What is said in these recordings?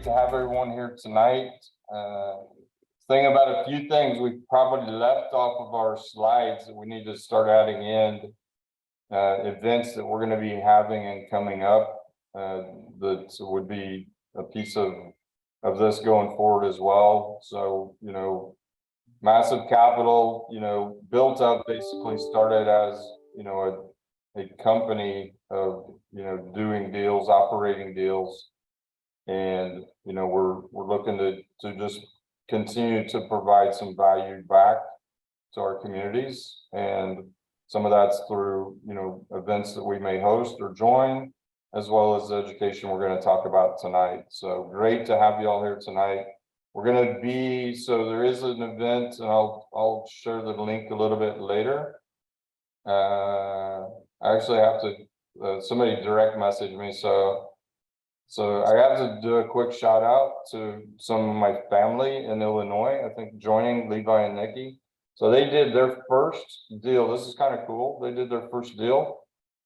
to have everyone here tonight. Thinking about a few things we probably left off of our slides that we need to start adding in, events that we're going to be having and coming up, that would be a piece of this going forward as well. So, you know, Massive Capital, you know, built up, basically started as, you know, a company of, you know, doing deals, operating deals. And, you know, we're looking to just continue to provide some value back to our communities. And some of that's through, you know, events that we may host or join, as well as the education we're going to talk about tonight. So great to have you all here tonight. We're going to be, so there is an event, and I'll share the link a little bit later. I actually have to, somebody direct message me. So I have to do a quick shout out to some of my family in Illinois, I think joining Levi and Nikki. So they did their first deal. This is kind of cool. They did their first deal.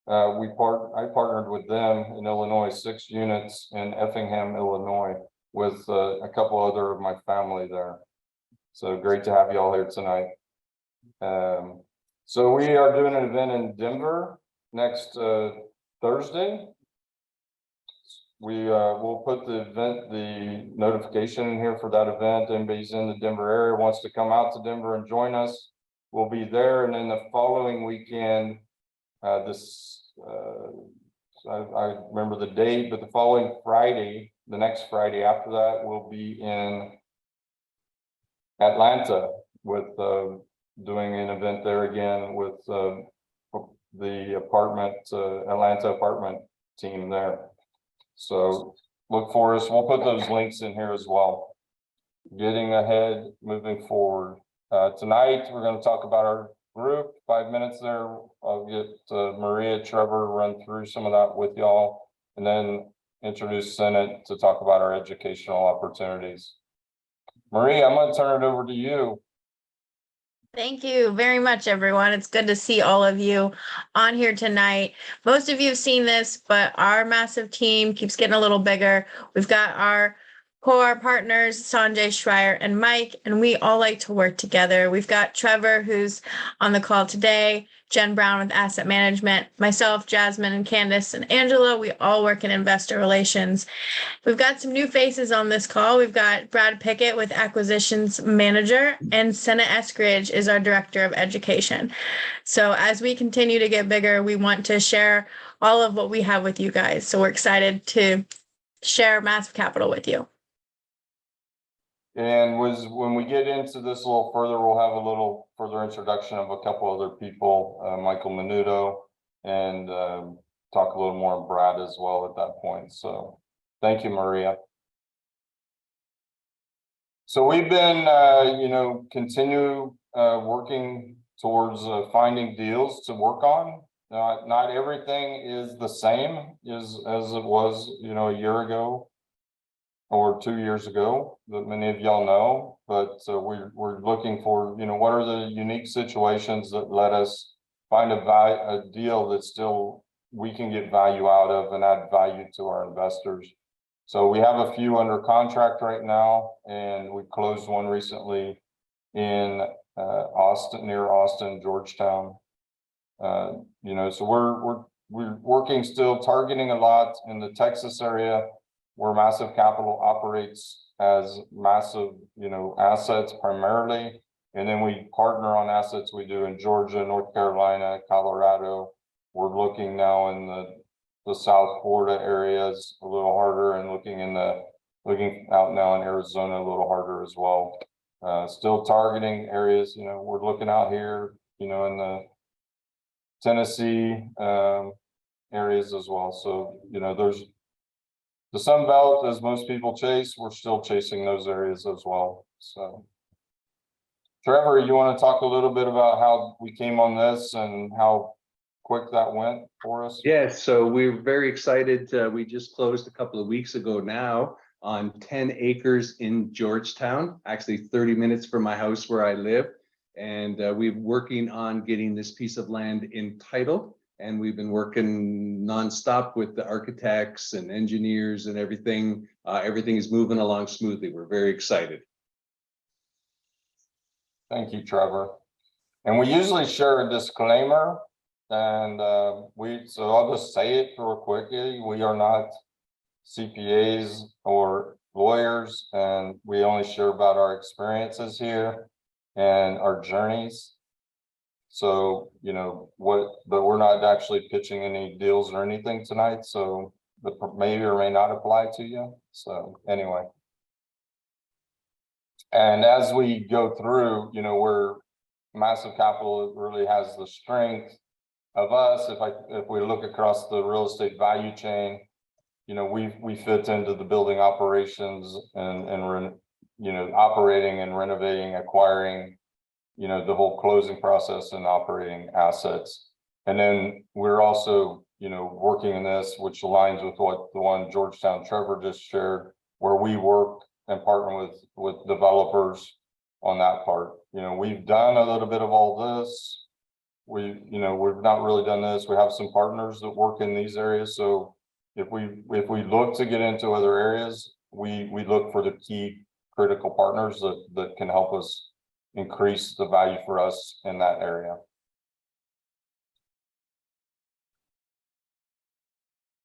I partnered with them in Illinois, 6 units in Effingham, Illinois, with a couple other of my family there. So great to have you all here tonight. So we are doing an event in Denver next Thursday. We will put the notification in here for that event. Anybody's in the Denver area wants to come out to Denver and join us, we'll be there. And then the following weekend, I remember the date, but the following Friday, the next Friday after that, we'll be in Atlanta with doing an event there again with the Atlanta apartment team there. So look for us. We'll put those links in here as well. Getting ahead, moving forward. Tonight, we're going to talk about our group. 5 minutes there. I'll get Maria, Trevor, run through some of that with y'all, and then introduce Senate to talk about our educational opportunities. Maria, I'm going to turn it over to you. Thank you very much, everyone. It's good to see all of you on here tonight. Most of you have seen this, but our massive team keeps getting a little bigger. We've got our core partners, Sanjay, Schreier, and Mike, and we all like to work together. We've got Trevor, who's on the call today, Jen Brown with asset management, myself, Jasmine, and Candace, and Angela. We all work in investor relations. We've got some new faces on this call. We've got Brad Pickett with acquisitions manager, and Senna Eskridge is our director of education. So as we continue to get bigger, we want to share all of what we have with you guys. So we're excited to share Massive Capital with you. And when we get into this a little further, we'll have a little further introduction of a couple other people, Michael Menudo, and talk a little more on Brad as well at that point. So thank you, Maria. So we've been, you know, continue working towards finding deals to work on. Not everything is the same as it was, you know, a year ago or 2 years ago, that many of y'all know, but we're looking for, you know, what are the unique situations that let us find a deal that still we can get value out of and add value to our investors. So we have a few under contract right now, and we closed one recently in Austin, near Austin, Georgetown. You know, so we're working still, targeting a lot in the Texas area, where Massive Capital operates as massive, you know, assets primarily, and then we partner on assets we do in Georgia, North Carolina, Colorado. We're looking now in the South Florida areas a little harder, and looking out now in Arizona a little harder as well. Still targeting areas, you know, we're looking out here, you know, in the Tennessee areas as well. So, you know, there's the Sun Belt, as most people chase, we're still chasing those areas as well. So Trevor, you want to talk a little bit about how we came on this and how quick that went for us? Yes, so we're very excited. We just closed a couple of weeks ago now on 10 acres in Georgetown, actually 30 minutes from my house where I live. And we're working on getting this piece of land entitled. and we've been working nonstop with the architects and engineers and everything. Everything is moving along smoothly. We're very excited. Thank you, Trevor. And we usually share a disclaimer, and so I'll just say it real quickly. We are not CPAs or lawyers, and we only share about our experiences here and our journeys. So, you know, but we're not actually pitching any deals or anything tonight, so that may or may not apply to you. So anyway. And as we go through, you know, we're Massive Capital really has the strength of us. If we look across the real estate value chain, you know, we fit into the building operations and you know, operating and renovating, acquiring, you know, the whole closing process and operating assets. And then we're also, you know, working in this, which aligns with what the one Georgetown Trevor just shared, where we work and partner with developers on that part. You know, we've done a little bit of all this. We've not really done this. We have some partners that work in these areas. So if we look to get into other areas, we look for the key critical partners that can help us increase the value for us in that area.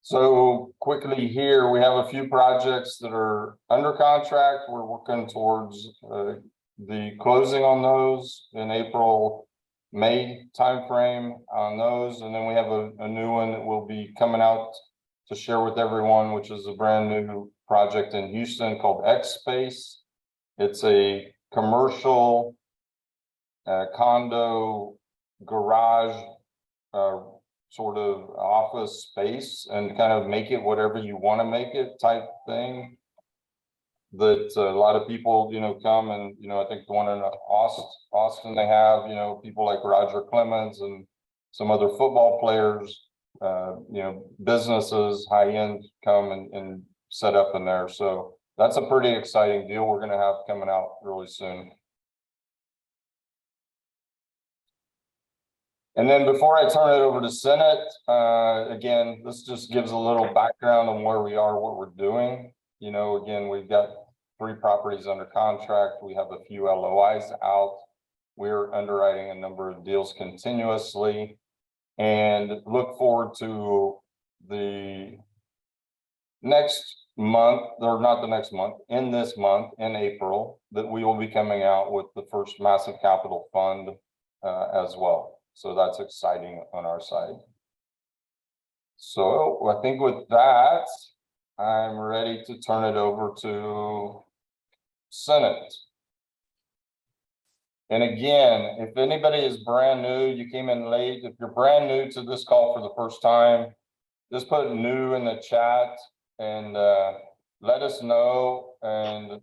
So quickly here, we have a few projects that are under contract. We're working towards the closing on those in April, May timeframe on those. And then we have a new one that will be coming out to share with everyone, which is a brand new project in Houston called X Space. It's a commercial condo garage sort of office space, and kind of make it whatever you want to make it type thing. That a lot of people, you know, come and, you know, I think the one in Austin they have, you know, people like Roger Clemens and some other football players, you know, businesses, high end come and set up in there. So that's a pretty exciting deal we're going to have coming out really soon. And then before I turn it over to Senate, again, this just gives a little background on where we are, what we're doing. You know, again, we've got 3 properties under contract. We have a few LOIs out. We're underwriting a number of deals continuously, and look forward to the next month, or not the next month, in this month, in April, that we will be coming out with the first Massive Capital Fund as well. So that's exciting on our side. So I think with that, I'm ready to turn it over to Senate. And again, if anybody is brand new, you came in late, if you're brand new to this call for the first time, just put new in the chat and let us know, and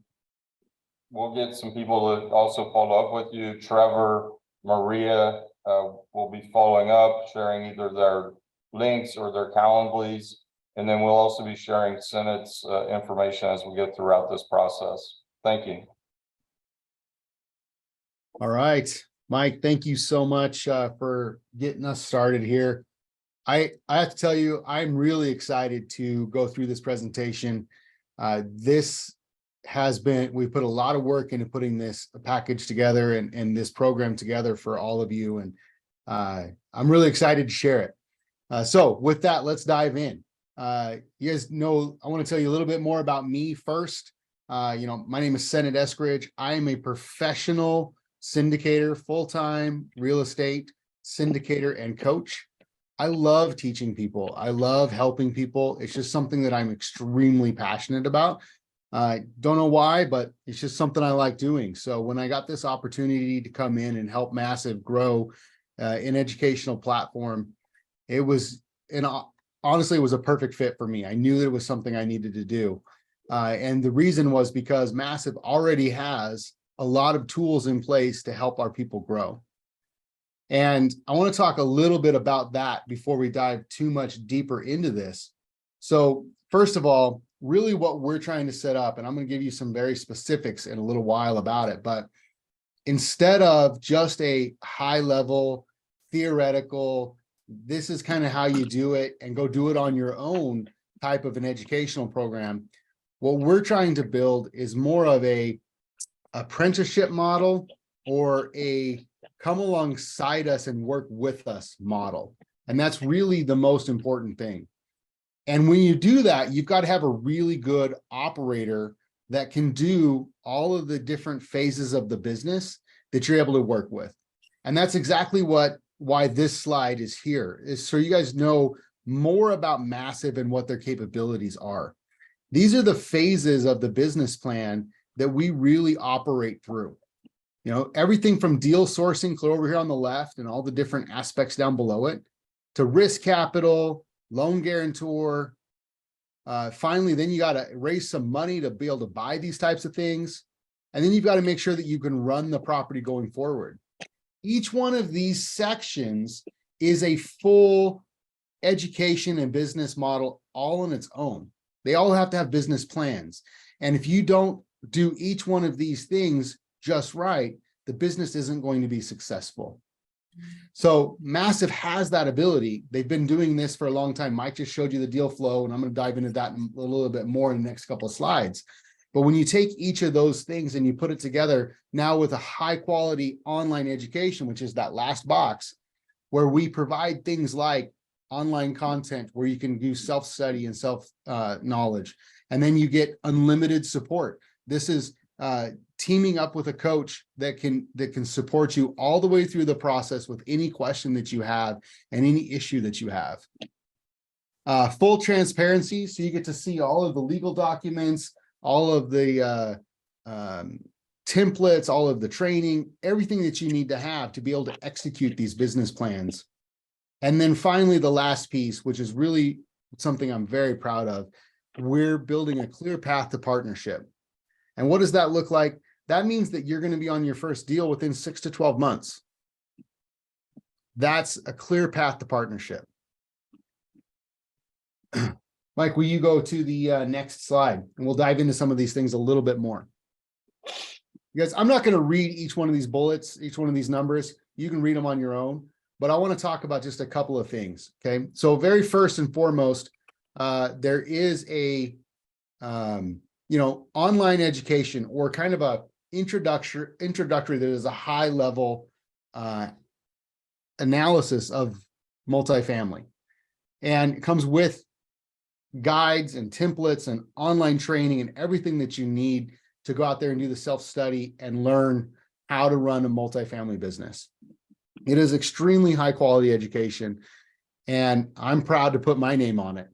we'll get some people to also follow up with you. Trevor, Maria will be following up, sharing either their links or their Calendlies, and then we'll also be sharing Senate's information as we get throughout this process. Thank you. All right, Mike, thank you so much for getting us started here. I have to tell you, I'm really excited to go through this presentation. This has been, we put a lot of work into putting this package together and this program together for all of you. And I'm really excited to share it. So with that, let's dive in. You guys know, I want to tell you a little bit more about me first. You know, my name is Senate Eskridge. I am a professional syndicator, full-time real estate syndicator and coach. I love teaching people. I love helping people. It's just something that I'm extremely passionate about. I don't know why, but it's just something I like doing. So when I got this opportunity to come in and help Massive grow an educational platform, it was, and honestly, it was a perfect fit for me. I knew that it was something I needed to do. And the reason was because Massive already has a lot of tools in place to help our people grow. And I want to talk a little bit about that before we dive too much deeper into this. So first of all, really what we're trying to set up, and I'm going to give you some very specifics in a little while about it, but instead of just a high level theoretical this is kind of how you do it, and go do it on your own type of an educational program. What we're trying to build is more of a apprenticeship model, or a come alongside us and work with us model. And that's really the most important thing. And when you do that, you've got to have a really good operator that can do all of the different phases of the business that you're able to work with. And that's exactly why this slide is here, is so you guys know more about Massive and what their capabilities are. These are the phases of the business plan that we really operate through. You know, everything from deal sourcing, clear over here on the left, and all the different aspects down below it, to risk capital, loan guarantor. Finally, then you got to raise some money to be able to buy these types of things. And then you've got to make sure that you can run the property going forward. Each one of these sections is a full education and business model all on its own. They all have to have business plans. And if you don't do each one of these things just right, the business isn't going to be successful. So Massive has that ability. They've been doing this for a long time. Mike just showed you the deal flow, and I'm going to dive into that a little bit more in the next couple of slides. But when you take each of those things and you put it together now with a high quality online education, which is that last box, where we provide things like online content where you can do self-study and self-knowledge, and then you get unlimited support. This is teaming up with a coach that can support you all the way through the process with any question that you have and any issue that you have. Full transparency, so you get to see all of the legal documents, all of the templates, all of the training, everything that you need to have to be able to execute these business plans. And then finally, the last piece, which is really something I'm very proud of, we're building a clear path to partnership. And what does that look like? That means that you're going to be on your first deal within 6 to 12 months. That's a clear path to partnership. Mike, will you go to the next slide, and we'll dive into some of these things a little bit more. You guys, I'm not going to read each one of these bullets, each one of these numbers. You can read them on your own, but I want to talk about just a couple of things. Okay. So very first and foremost, there is a, online education, or kind of a introductory that is a high level analysis of multifamily, and it comes with guides and templates and online training and everything that you need to go out there and do the self-study and learn how to run a multifamily business. It is extremely high quality education, and I'm proud to put my name on it.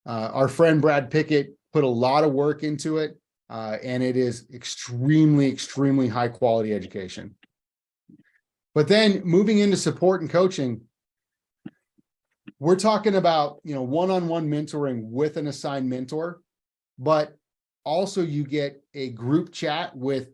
Our friend Brad Pickett put a lot of work into it, and it is extremely, extremely high quality education. But then moving into support and coaching, we're talking about, one-on-one mentoring with an assigned mentor, but also you get a group chat with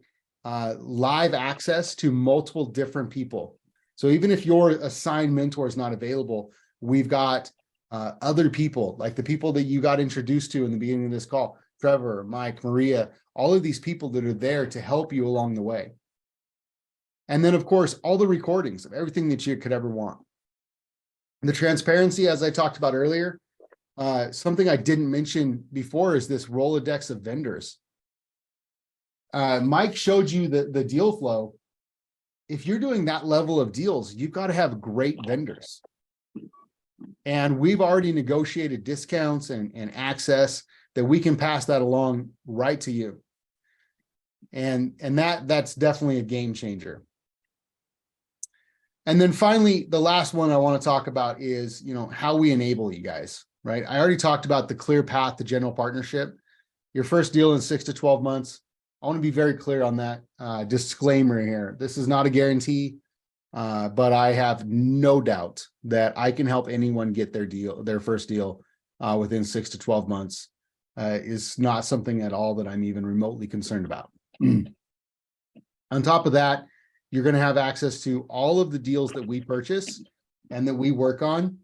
live access to multiple different people. So even if your assigned mentor is not available, we've got other people, like the people that you got introduced to in the beginning of this call, Trevor, Mike, Maria, all of these people that are there to help you along the way. And then, of course, all the recordings of everything that you could ever want. The transparency, as I talked about earlier, something I didn't mention before is this Rolodex of vendors. Mike showed you the deal flow. If you're doing that level of deals, you've got to have great vendors. And we've already negotiated discounts and access that we can pass that along right to you. And that's definitely a game changer. And then finally, the last one I want to talk about is, how we enable you guys, right? I already talked about the clear path to general partnership. Your first deal in 6 to 12 months. I want to be very clear on that disclaimer here. This is not a guarantee, but I have no doubt that I can help anyone get their first deal within 6 to 12 months. Is not something at all that I'm even remotely concerned about. On top of that, you're going to have access to all of the deals that we purchase and that we work on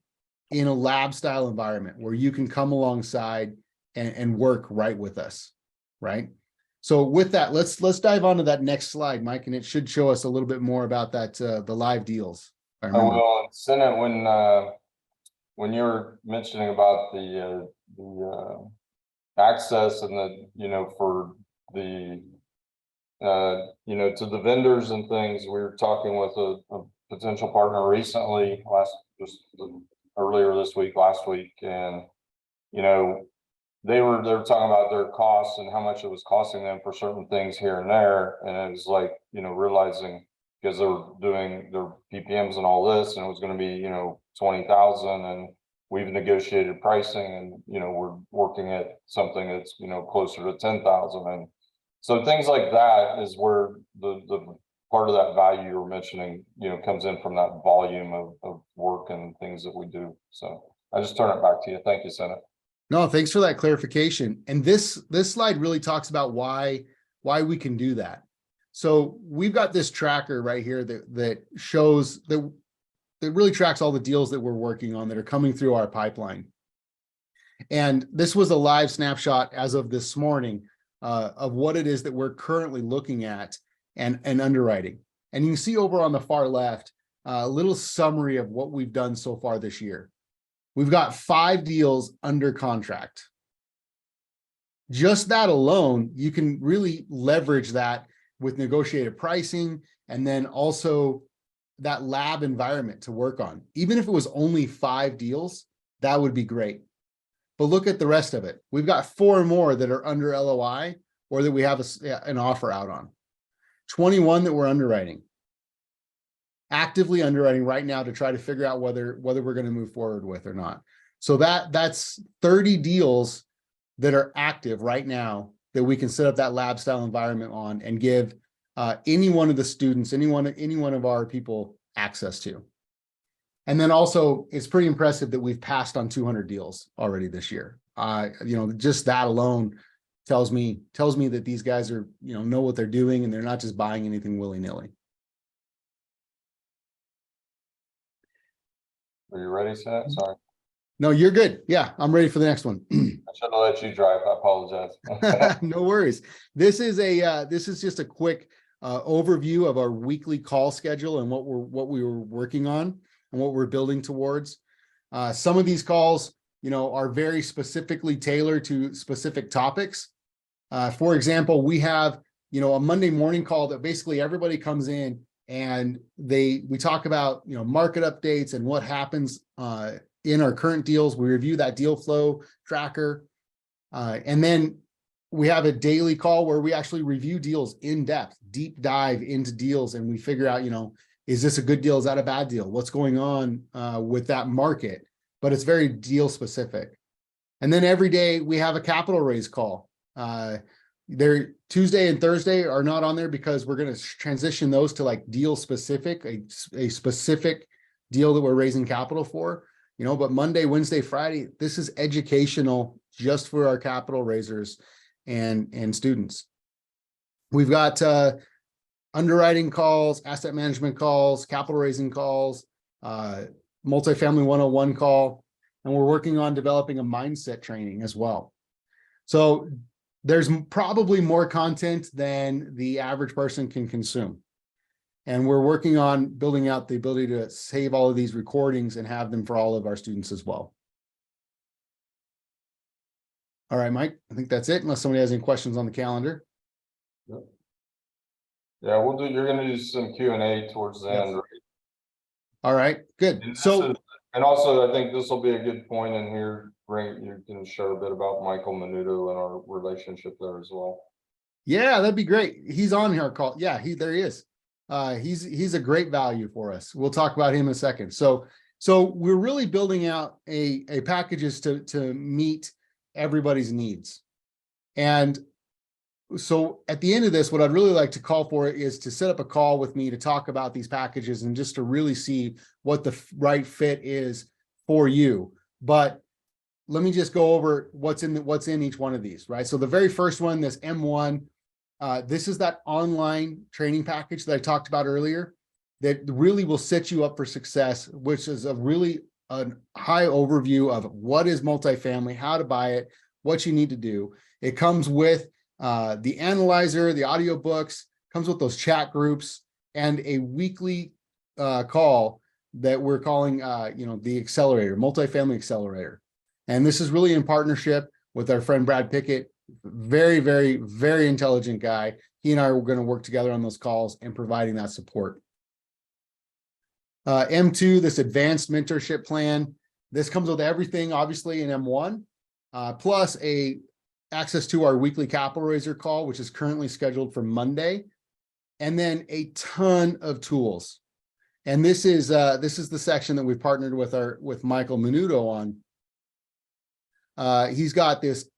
in a lab style environment where you can come alongside and work right with us, right? So with that, let's dive onto that next slide, Mike, and it should show us a little bit more about that, the live deals. I will send it when you're mentioning about the access and the, you know, for the, you know, to the vendors and things, we were talking with a potential partner recently, just earlier this week, last week, and, you know, they were talking about their costs and how much it was costing them for certain things here and there. And it was like, you know, realizing, because they were doing their PPMs and all this, and it was going to be, you know, 20,000, and we've negotiated pricing, and, you know, we're working at something that's, you know, closer to 10,000. And so things like that is where the part of that value you were mentioning, you know, comes in from that volume of work and things that we do. So I just turn it back to you. Thank you, Senate. No, thanks for that clarification. And this slide really talks about why we can do that. So we've got this tracker right here that shows that really tracks all the deals that we're working on that are coming through our pipeline. And this was a live snapshot as of this morning of what it is that we're currently looking at and underwriting. And you can see over on the far left a little summary of what we've done so far this year. We've got 5 deals under contract. Just that alone, you can really leverage that with negotiated pricing, and then also that lab environment to work on. Even if it was only 5 deals, that would be great. But look at the rest of it. We've got 4 more that are under LOI or that we have an offer out on. 21 that we're underwriting. Actively underwriting right now to try to figure out whether we're going to move forward with or not. So that's 30 deals that are active right now that we can set up that lab style environment on and give any one of the students, any one of our people access to. And then also, it's pretty impressive that we've passed on 200 deals already this year. You know, just that alone tells me that these guys are, you know what they're doing, and they're not just buying anything willy-nilly. Are you ready, Senate? Sorry. No, you're good. Yeah, I'm ready for the next one. I should have let you drive. I apologize. No worries. This is just a quick overview of our weekly call schedule and what we were working on and what we're building towards. Some of these calls, you know, are very specifically tailored to specific topics. For example, we have, you know, a Monday morning call that basically everybody comes in and we talk about, you know, market updates and what happens in our current deals. We review that deal flow tracker. And then we have a daily call where we actually review deals in depth, deep dive into deals. And we figure out, you know, is this a good deal? Is that a bad deal? What's going on with that market? But it's very deal specific. And then every day we have a capital raise call. Tuesday and Thursday are not on there because we're going to transition those to like deal specific, a specific deal that we're raising capital for, you know, but Monday, Wednesday, Friday, this is educational just for our capital raisers and students. We've got underwriting calls, asset management calls, capital raising calls, multifamily 101 call, and we're working on developing a mindset training as well. So there's probably more content than the average person can consume. And we're working on building out the ability to save all of these recordings and have them for all of our students as well. All right, Mike, I think that's it, unless somebody has any questions on the calendar. Yeah, you're going to do some Q&A towards the end. Right? All right, good. And also, I think this will be a good point in here. You can share a bit about Michael Menudo and our relationship there as well. Yeah, that'd be great. He's on our call. Yeah, there he is. He's a great value for us. We'll talk about him in a second. So we're really building out a packages to meet everybody's needs. And so at the end of this, what I'd really like to call for is to set up a call with me to talk about these packages and just to really see what the right fit is for you. But let me just go over what's in each one of these, right? So the very first one, this M1, this is that online training package that I talked about earlier that really will set you up for success, which is a high overview of what is multifamily, how to buy it, what you need to do. It comes with the analyzer, the audiobooks, comes with those chat groups, and a weekly call that we're calling, the accelerator, multifamily accelerator. And this is really in partnership with our friend Brad Pickett, very, very, very intelligent guy. He and I are going to work together on those calls and providing that support. M2, this advanced mentorship plan. This comes with everything, obviously, in M1, plus access to our weekly capital raiser call, which is currently scheduled for Monday, and then a ton of tools. And this is the section that we've partnered with Michael Menudo on. He's got this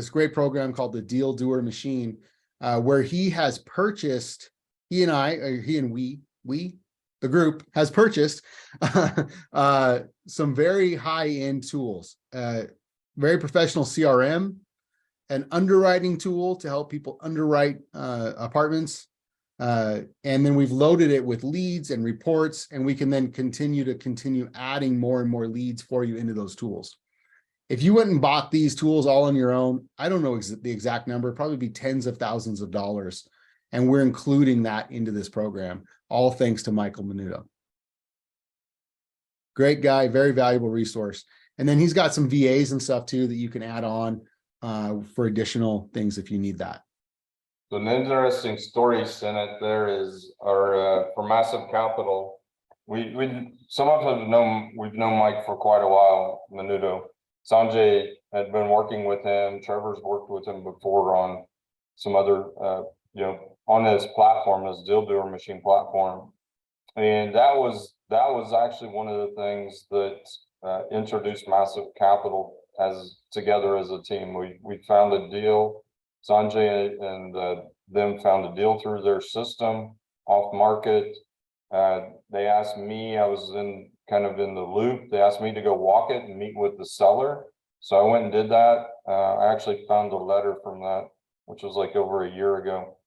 great program called the Deal Doer Machine, where he has purchased, the group has purchased some very high-end tools, very professional CRM, an underwriting tool to help people underwrite apartments. And then we've loaded it with leads and reports, and we can then continue adding more and more leads for you into those tools. If you went and bought these tools all on your own, I don't know the exact number, probably be tens of thousands of dollars. And we're including that into this program, all thanks to Michael Menudo. Great guy, very valuable resource. And then he's got some VAs and stuff too that you can add on for additional things if you need that. So an interesting story in it there is our for Massive Capital. Some of us we've known Mike for quite a while, Menudo. Sanjay had been working with him. Trevor's worked with him before on some other, on his platform, his Deal Doer Machine platform. And that was actually one of the things that introduced Massive Capital together as a team. We found a deal. Sanjay and them found a deal through their system off market. They asked me, I was kind of in the loop. They asked me to go walk it and meet with the seller. So I went and did that. I actually found a letter from that, which was like over a year ago.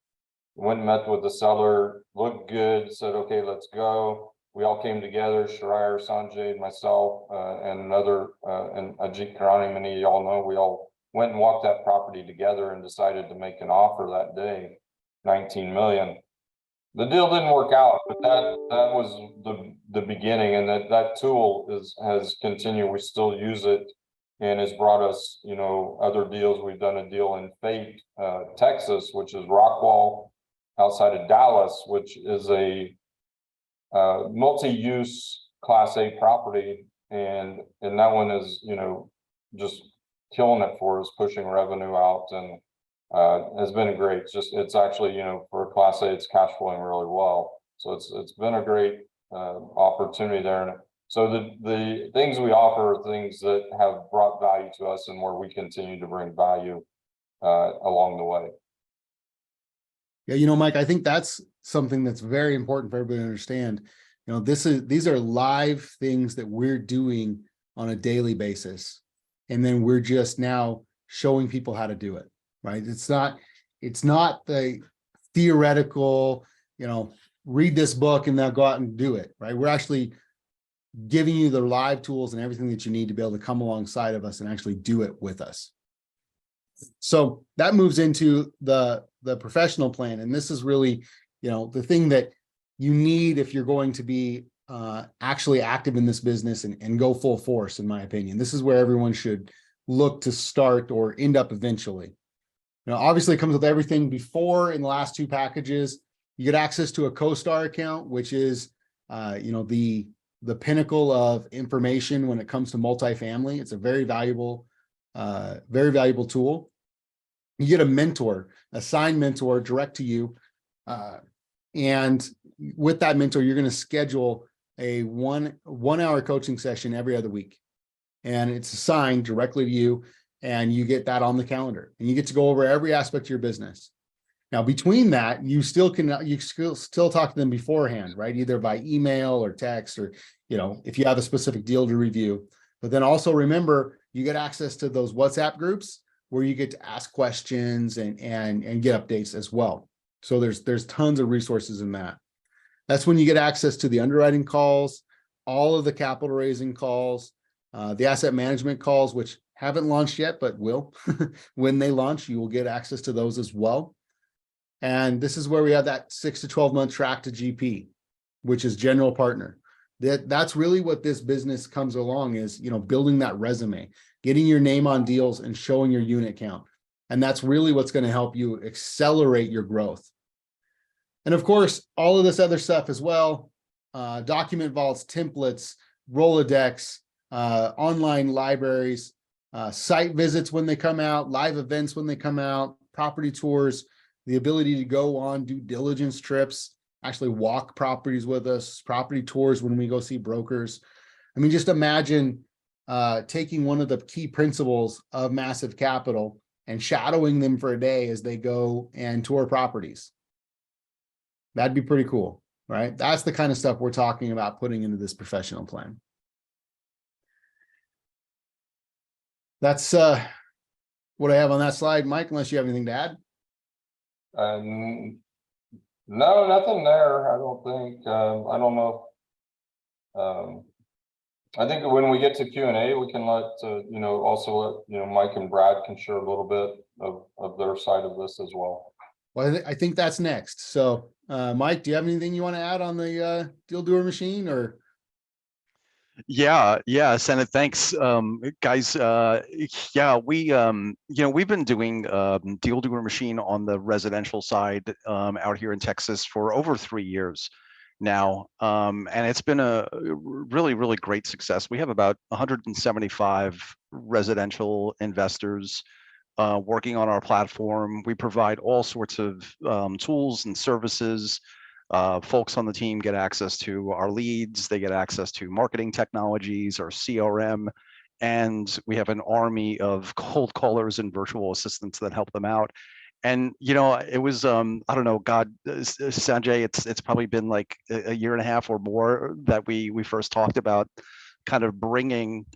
Went and met with the seller, looked good, said, okay, let's go. We all came together, Shariah, Sanjay, myself, and another, and Ajit Karani, many of y'all know, we all went and walked that property together and decided to make an offer that day, 19 million. The deal didn't work out, but that was the beginning, and that tool has continued. We still use it, and has brought us, other deals. We've done a deal in Fate, Texas, which is Rockwall, outside of Dallas, which is a multi-use Class A property, and that one is, just killing it for us, pushing revenue out, and has been great. It's actually, for a Class A, it's cash flowing really well. So it's been a great opportunity there. And so the things we offer are things that have brought value to us, and where we continue to bring value along the way. Yeah, Mike, I think that's something that's very important for everybody to understand. These are live things that we're doing on a daily basis, and then we're just now showing people how to do it. Right? It's not the theoretical, read this book and now go out and do it. Right? We're actually giving you the live tools and everything that you need to be able to come alongside of us and actually do it with us. So that moves into the professional plan. And this is really, the thing that you need if you're going to be actually active in this business and go full force, in my opinion. This is where everyone should look to start or end up eventually. Obviously it comes with everything before. In the last two packages, you get access to a CoStar account, which is, the pinnacle of information when it comes to multifamily. It's a very valuable tool. You get a mentor, assigned mentor direct to you. And with that mentor, you're going to schedule a one hour coaching session every other week. And it's assigned directly to you, and you get that on the calendar, and you get to go over every aspect of your business. Now, between that, you still talk to them beforehand, right? Either by email or text, or, if you have a specific deal to review. But then also remember, you get access to those WhatsApp groups where you get to ask questions and get updates as well. So there's tons of resources in that. That's when you get access to the underwriting calls, all of the capital raising calls, the asset management calls, which haven't launched yet, but will. When they launch, you will get access to those as well. And this is where we have that 6 to 12 month track to GP, which is general partner. That's really what this business comes along is, building that resume, getting your name on deals and showing your unit count. And that's really what's going to help you accelerate your growth. And of course, all of this other stuff as well, document vaults, templates, Rolodex, online libraries, site visits when they come out, live events when they come out, property tours, the ability to go on due diligence trips, actually walk properties with us, property tours when we go see brokers. I mean, just imagine taking one of the key principles of Massive Capital and shadowing them for a day as they go and tour properties. That'd be pretty cool, right? That's the kind of stuff we're talking about putting into this professional plan. That's what I have on that slide, Mike, unless you have anything to add. No, nothing there. I don't think. I don't know. I think when we get to Q&A, we can let also let Mike and Brad can share a little bit of their side of this as well. Well, I think that's next. So, Mike, do you have anything you want to add on the Deal Doer Machine or? Yeah, Senate, thanks. Guys, yeah, we've been doing Deal Doer Machine on the residential side out here in Texas for over 3 years now. And it's been a really, really great success. We have about 175 residential investors working on our platform. We provide all sorts of tools and services. Folks on the team get access to our leads, they get access to marketing technologies, our CRM, and we have an army of cold callers and virtual assistants that help them out. And it was I don't know, Sanjay, it's probably been like a year and a half or more that we first talked about kind of bringing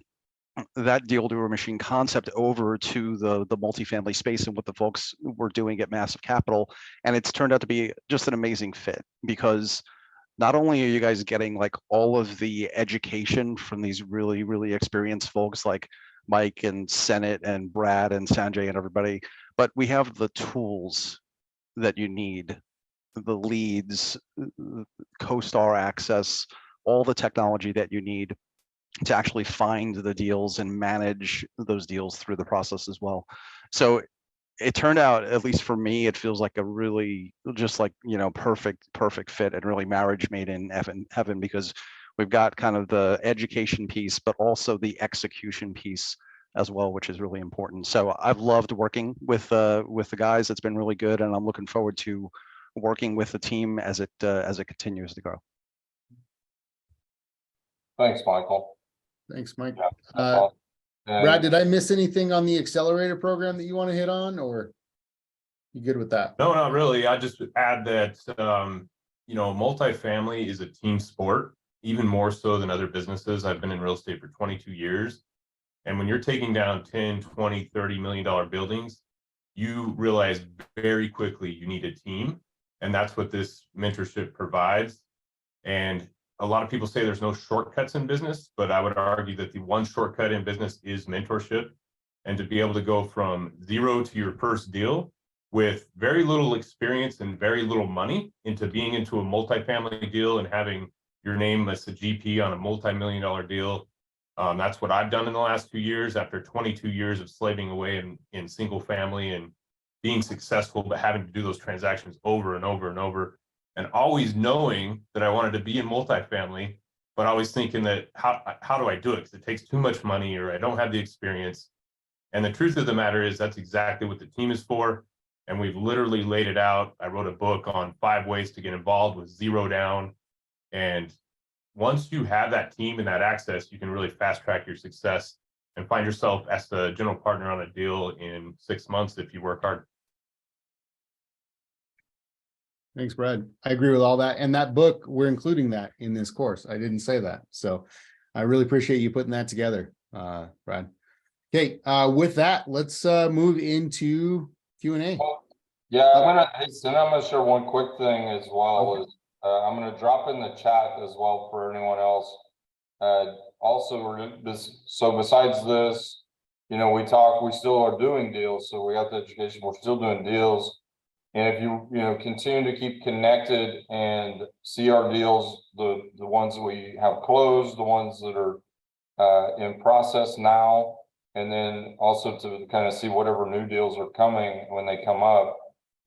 that Deal Doer Machine concept over to the multifamily space and what the folks were doing at Massive Capital. And it's turned out to be just an amazing fit, because not only are you guys getting like all of the education from these really, really experienced folks like Mike and Senate and Brad and Sanjay and everybody, but we have the tools that you need, the leads, CoStar access, all the technology that you need to actually find the deals and manage those deals through the process as well. So it turned out, at least for me, it feels like a really just like, perfect fit and really marriage made in heaven, because we've got kind of the education piece, but also the execution piece as well, which is really important. So I've loved working with the guys. It's been really good, and I'm looking forward to working with the team as it continues to grow. Thanks, Michael. Thanks, Mike. Yeah, Brad, did I miss anything on the accelerator program that you want to hit on, or you good with that? No, not really. I just would add that, multifamily is a team sport, even more so than other businesses. I've been in real estate for 22 years. And when you're taking down 10, 20, $30 million buildings, you realize very quickly you need a team. And that's what this mentorship provides. And a lot of people say there's no shortcuts in business, but I would argue that the one shortcut in business is mentorship. And to be able to go from zero to your first deal with very little experience and very little money into being into a multifamily deal and having your name as a GP on a multi-million-dollar deal. That's what I've done in the last 2 years after 22 years of slaving away in single family and being successful, but having to do those transactions over and over and over. And always knowing that I wanted to be in multifamily, but always thinking that how do I do it? Because it takes too much money, or I don't have the experience. And the truth of the matter is that's exactly what the team is for. And we've literally laid it out. I wrote a book on 5 ways to get involved with zero down. And once you have that team and that access, you can really fast track your success and find yourself as the general partner on a deal in 6 months if you work hard. Thanks, Brad. I agree with all that. And that book, we're including that in this course. I didn't say that. So I really appreciate you putting that together, Brad. Okay, with that, let's move into Q&A. Yeah, I'm gonna share one quick thing as well. Okay. I'm gonna drop in the chat as well for anyone else. Also, so besides this, we still are doing deals. So we got the education, we're still doing deals. And if you continue to keep connected and see our deals, the ones that we have closed, the ones that are in process now, and then also to kind of see whatever new deals are coming when they come up,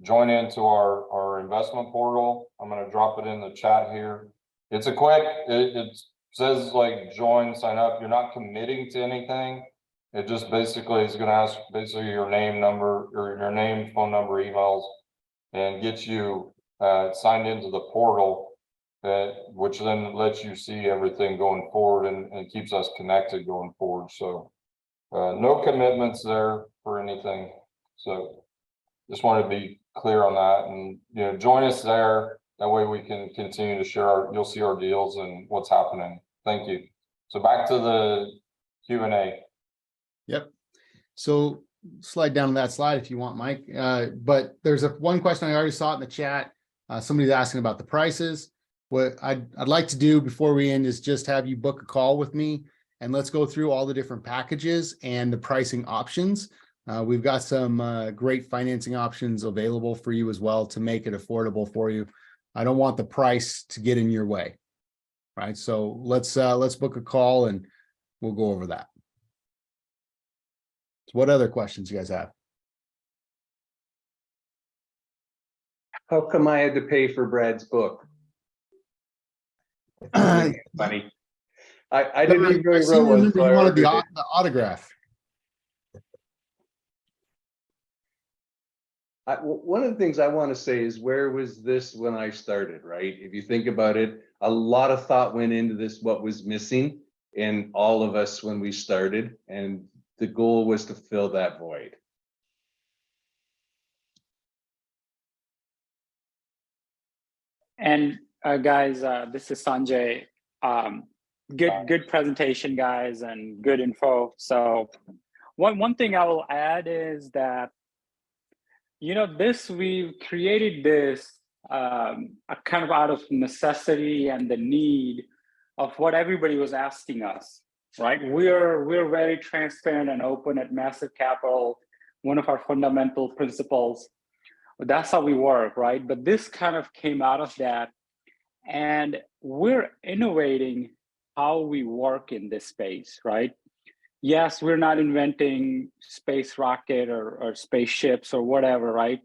join into our investment portal. I'm going to drop it in the chat here. It's a quick, it says like join, sign up. You're not committing to anything. It just basically is going to ask basically your name, number, or your name, phone number, emails, and get you signed into the portal, which then lets you see everything going forward and keeps us connected going forward. So no commitments there for anything. So just want to be clear on that, and join us there. That way we can continue to share you'll see our deals and what's happening. Thank you. So back to the Q&A. Yep. So slide down to that slide if you want, Mike. But there's one question I already saw it in the chat. Somebody's asking about the prices. What I'd like to do before we end is just have you book a call with me, and let's go through all the different packages and the pricing options. We've got some great financing options available for you as well to make it affordable for you. I don't want the price to get in your way, right? So let's book a call and we'll go over that. So what other questions you guys have? How come I had to pay for Brad's book? Funny. I didn't even know he wrote one. So you wanted the autograph. One of the things I want to say is, where was this when I started, right? If you think about it, a lot of thought went into this, what was missing in all of us when we started, and the goal was to fill that void. And guys, this is Sanjay. Good presentation, guys, and good info. So one thing I will add is that, we created this a kind of out of necessity and the need of what everybody was asking us, right? We're very transparent and open at Massive Capital. One of our fundamental principles, that's how we work, right? But this kind of came out of that, and we're innovating how we work in this space, right? Yes, we're not inventing space rocket or spaceships or whatever, right?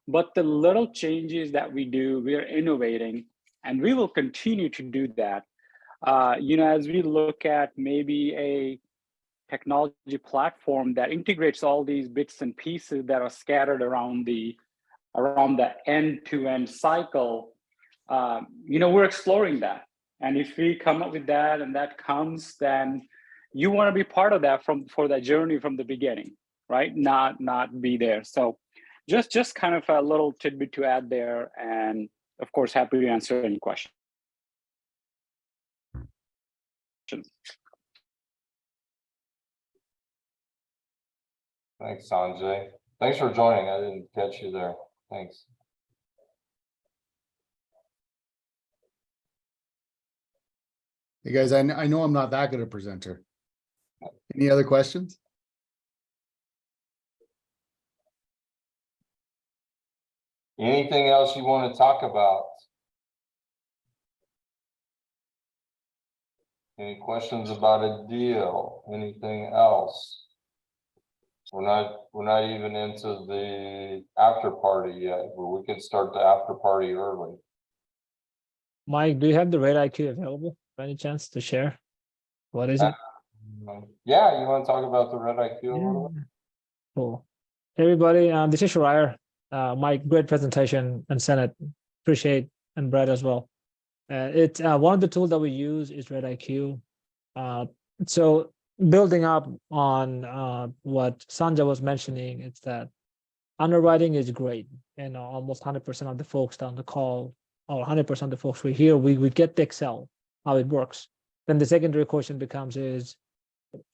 But the little changes that we do, we are innovating, and we will continue to do that. As we look at maybe a technology platform that integrates all these bits and pieces that are scattered around the end-to-end cycle, we're exploring that. And if we come up with that and that comes, then you want to be part of that for that journey from the beginning, right? Not be there. So just kind of a little tidbit to add there, and of course, happy to answer any questions. Thanks, Sanjay. Thanks for joining. I didn't catch you there. Thanks. Hey guys, I know I'm not that good a presenter. Any other questions? Anything else you want to talk about? Any questions about a deal? Anything else? We're not even into the after party yet, but we could start the after party early. Mike, do you have the RedIQ available by any chance to share? What is it? Yeah, you want to talk about the RedIQ a little bit? Cool. Hey everybody, this is Shariah. Mike, great presentation, and Senate, appreciate, and Brad as well. It's one of the tools that we use is RedIQ. So building up on what Sanjay was mentioning, it's that underwriting is great, and almost 100% of the folks on the call, or 100% of the folks we hear, we get the Excel, how it works. Then the secondary question becomes is,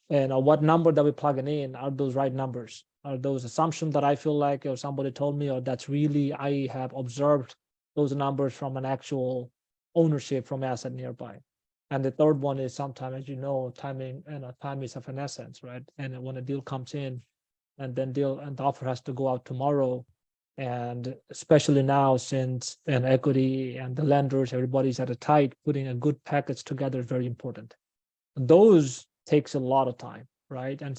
what number that we're plugging in, are those right numbers? Are those assumptions that I feel like, or somebody told me, or that's really, I have observed those numbers from an actual ownership from asset nearby. And the third one is sometimes, as you know, timing, time is of an essence, right? And when a deal comes in, and then the offer has to go out tomorrow, And especially now, since an equity and the lenders, everybody's at a tight, putting a good package together is very important. Those takes a lot of time, right? And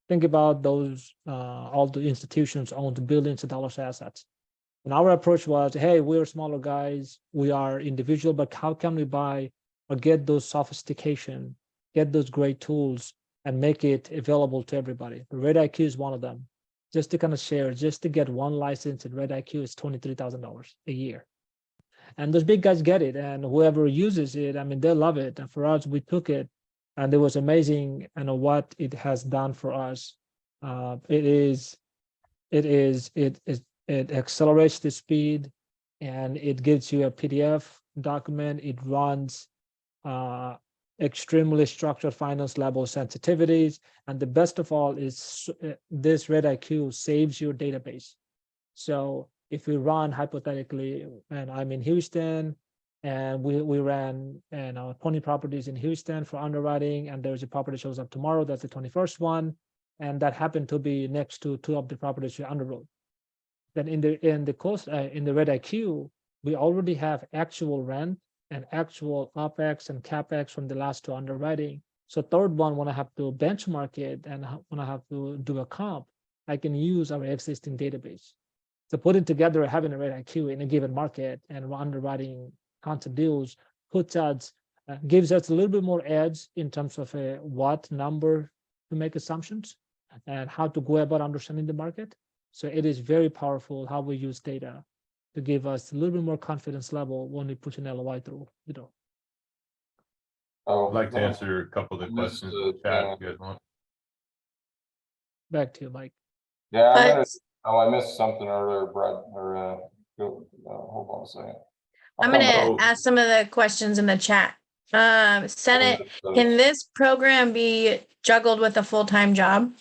think about those, all the institutions own billions of dollars assets. And our approach was, hey, we're smaller guys, we are individual, but how can we buy or get those sophistication, get those great tools and make it available to everybody? RedIQ is one of them. Just to kind of share, just to get one license at RedIQ is $23,000 a year. And those big guys get it, and whoever uses it, I mean, they love it. And for us, we took it, and it was amazing, and what it has done for us. It accelerates the speed, and it gives you a PDF document. It runs extremely structured finance level sensitivities, and the best of all is this RedIQ saves your database. So if we run hypothetically, and I'm in Houston, and we ran 20 properties in Houston for underwriting, and there's a property shows up tomorrow, that's the 21st one, and that happened to be next to two of the properties we underwrote. Then in the RedIQ, we already have actual rent and actual OpEx and CapEx from the last two underwriting. So third one, when I have to benchmark it and when I have to do a comp, I can use our existing database. So putting together, having a RedIQ in a given market and underwriting concept deals gives us a little bit more edge in terms of what number to make assumptions and how to go about understanding the market. So it is very powerful how we use data to give us a little bit more confidence level when we put an LOI through the door. Oh, I'd like to answer a couple of the questions in the chat if you guys want. Back to you, Mike. Yeah, I missed something earlier, Brett, or, hold on a second. I'm going to ask some of the questions in the chat. Senate, can this program be juggled with a full-time job?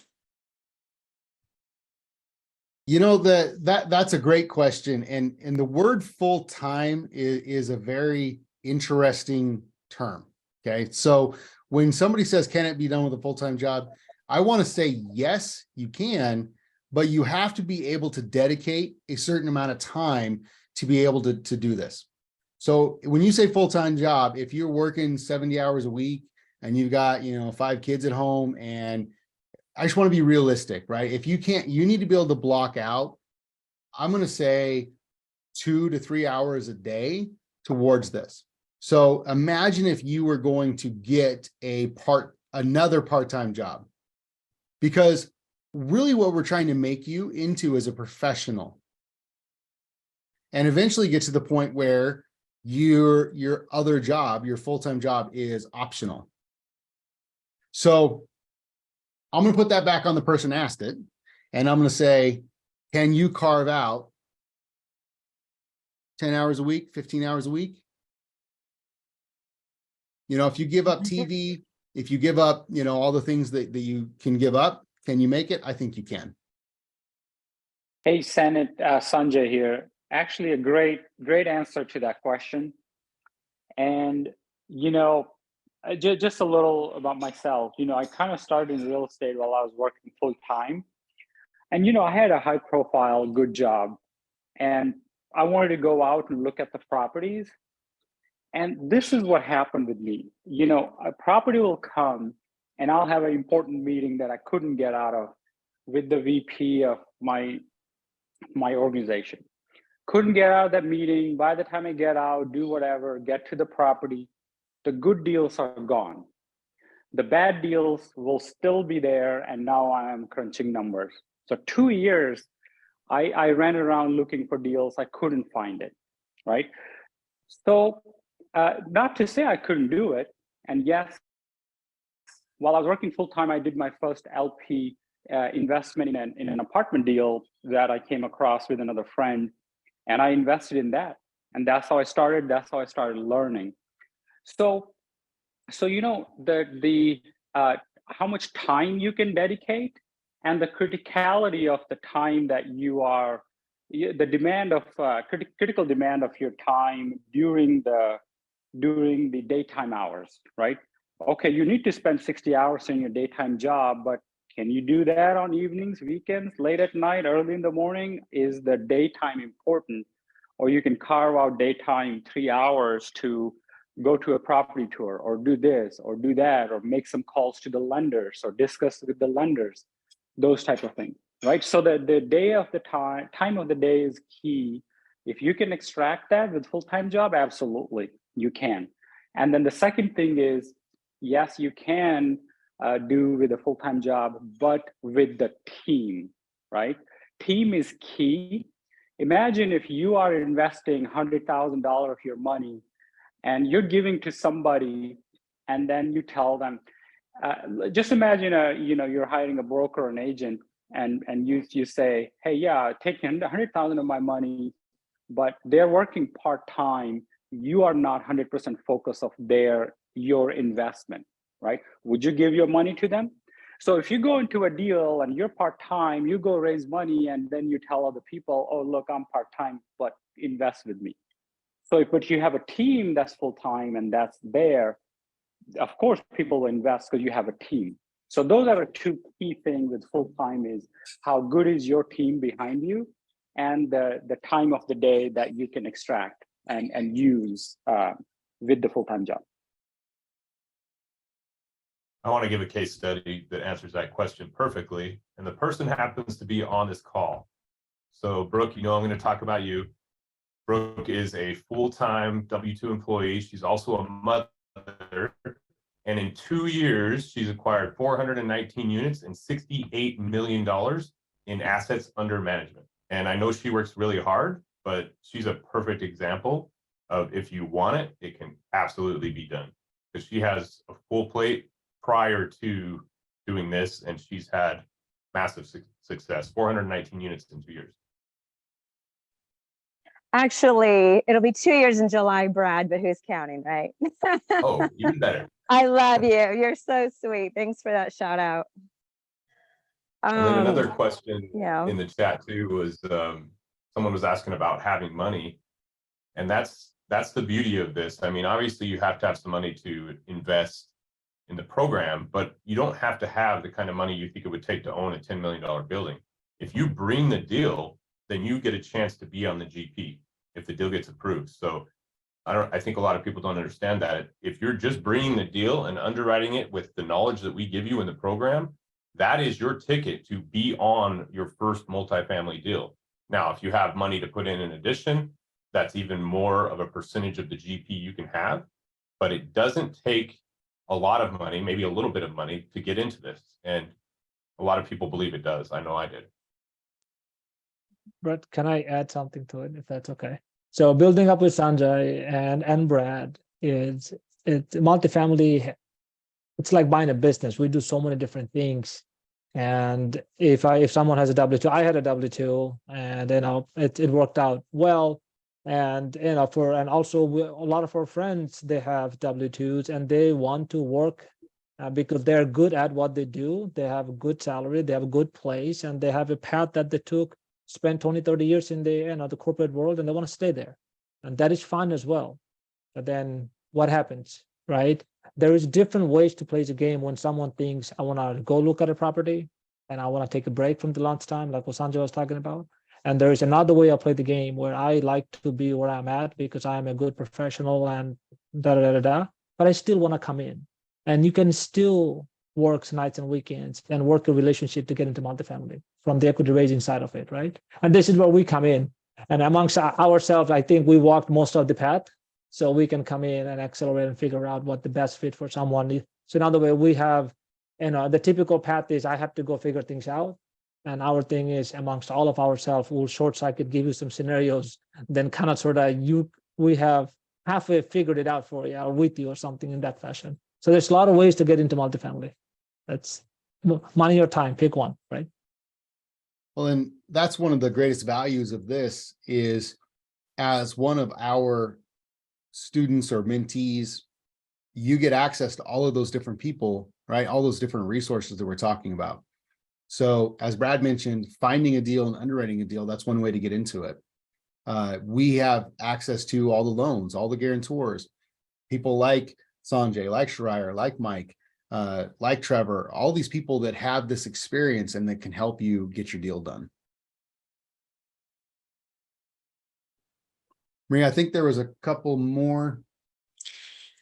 You know, that's a great question. And the word full-time is a very interesting term. Okay. So when somebody says, can it be done with a full-time job? I want to say, yes, you can, but you have to be able to dedicate a certain amount of time to be able to do this. So when you say full-time job, if you're working 70 hours a week and you've got, 5 kids at home, and I just want to be realistic, right? If you can't, you need to be able to block out, I'm going to say 2 to 3 hours a day towards this. So imagine if you were going to get another part-time job, because really what we're trying to make you into is a professional, and eventually get to the point where your other job, your full-time job, is optional. So I'm going to put that back on the person asked it, and I'm going to say, can you carve out 10 hours a week, 15 hours a week? If you give up TV, if you give up, all the things that you can give up, can you make it? I think you can. Hey, Senate, Sanjay here. Actually, a great answer to that question. And, just a little about myself. I kind of started in real estate while I was working full time. And, I had a high profile, good job. And I wanted to go out and look at the properties. And this is what happened with me. A property will come and I'll have an important meeting that I couldn't get out of with the VP of my organization. Couldn't get out of that meeting. By the time I get out, do whatever, get to the property, the good deals are gone. The bad deals will still be there, and now I am crunching numbers. So 2 years, I ran around looking for deals. I couldn't find it, right? So not to say I couldn't do it. And yes, while I was working full time, I did my first LP investment in an apartment deal that I came across with another friend, and I invested in that. And that's how I started. That's how I started learning. So the how much time you can dedicate and the criticality of the time that you are, the demand of critical demand of your time during the daytime hours, right? Okay, you need to spend 60 hours in your daytime job, but Can you do that on evenings, weekends, late at night, early in the morning? Is the daytime important? Or you can carve out daytime 3 hours to go to a property tour, or do this or do that, or make some calls to the lenders or discuss with the lenders, those type of things, right? So the day of the time of the day is key. If you can extract that with full-time job, absolutely, you can. And then the second thing is, yes, you can do with a full-time job, but with the team, right? Team is key. Imagine if you are investing $100,000 of your money and you're giving to somebody, and then you tell them, just imagine you're hiring a broker or an agent, and you say, hey, yeah, take 100,000 of my money, but they're working part-time. You are not 100% focused of your investment, right? Would you give your money to them? So if you go into a deal and you're part-time, you go raise money, and then you tell other people, oh, look, I'm part-time, but invest with me. So, but you have a team that's full-time and that's there, of course, people will invest because you have a team. So those are the two key things with full-time is how good is your team behind you, and the time of the day that you can extract and use with the full-time job. I want to give a case study that answers that question perfectly. And the person happens to be on this call. So Brooke, I'm going to talk about you. Brooke is a full-time W-2 employee. She's also a mother. And in 2 years, she's acquired 419 units and $68 million in assets under management. And I know she works really hard, but she's a perfect example of, if you want it, it can absolutely be done. Because she has a full plate prior to doing this, and she's had massive success, 419 units in 2 years. Actually, it'll be 2 years in July, Brad, but who's counting, right? Oh, even better. I love you. You're so sweet. Thanks for that shout out. And then another question yeah. in the chat too was someone was asking about having money, and that's the beauty of this. I mean, obviously you have to have some money to invest in the program, but you don't have to have the kind of money you think it would take to own a $10 million building. If you bring the deal, then you get a chance to be on the GP if the deal gets approved. So I think a lot of people don't understand that. If you're just bringing the deal and underwriting it with the knowledge that we give you in the program, that is your ticket to be on your first multifamily deal. Now, if you have money to put in addition, that's even more of a percentage of the GP you can have, but it doesn't take a lot of money, maybe a little bit of money, to get into this. And a lot of people believe it does. I know I did. Brett, can I add something to it, if that's okay? So building up with Sanjay and Brad it's multifamily. It's like buying a business. We do so many different things. And if someone has a W-2, I had a W-2, and it worked out well. And also a lot of our friends, they have W-2s and they want to work because they're good at what they do. They have a good salary, they have a good place, and they have a path that they took, spent 20, 30 years in the corporate world, and they want to stay there. And that is fun as well. But then what happens, right? There is different ways to play the game when someone thinks, I want to go look at a property and I want to take a break from the lunchtime, like what Sanjay was talking about. And there is another way I play the game where I like to be where I'm at because I'm a good professional and but I still want to come in. And you can still work nights and weekends and work a relationship to get into multifamily from the equity raising side of it, right? And this is where we come in. And amongst ourselves, I think we walked most of the path, so we can come in and accelerate and figure out what the best fit for someone is. So in other way, we have, the typical path is I have to go figure things out. And our thing is amongst all of ourselves, we'll short circuit, give you some scenarios, then kind of we have halfway figured it out for you or with you or something in that fashion. So there's a lot of ways to get into multifamily. That's money or time, pick one, right? Well, and that's one of the greatest values of this is, as one of our students or mentees, you get access to all of those different people, right? All those different resources that we're talking about. So as Brad mentioned, finding a deal and underwriting a deal, that's one way to get into it. We have access to all the loans, all the guarantors, people like Sanjay, like Shariah, like Mike, like Trevor, all these people that have this experience and that can help you get your deal done. Maria, I think there was a couple more.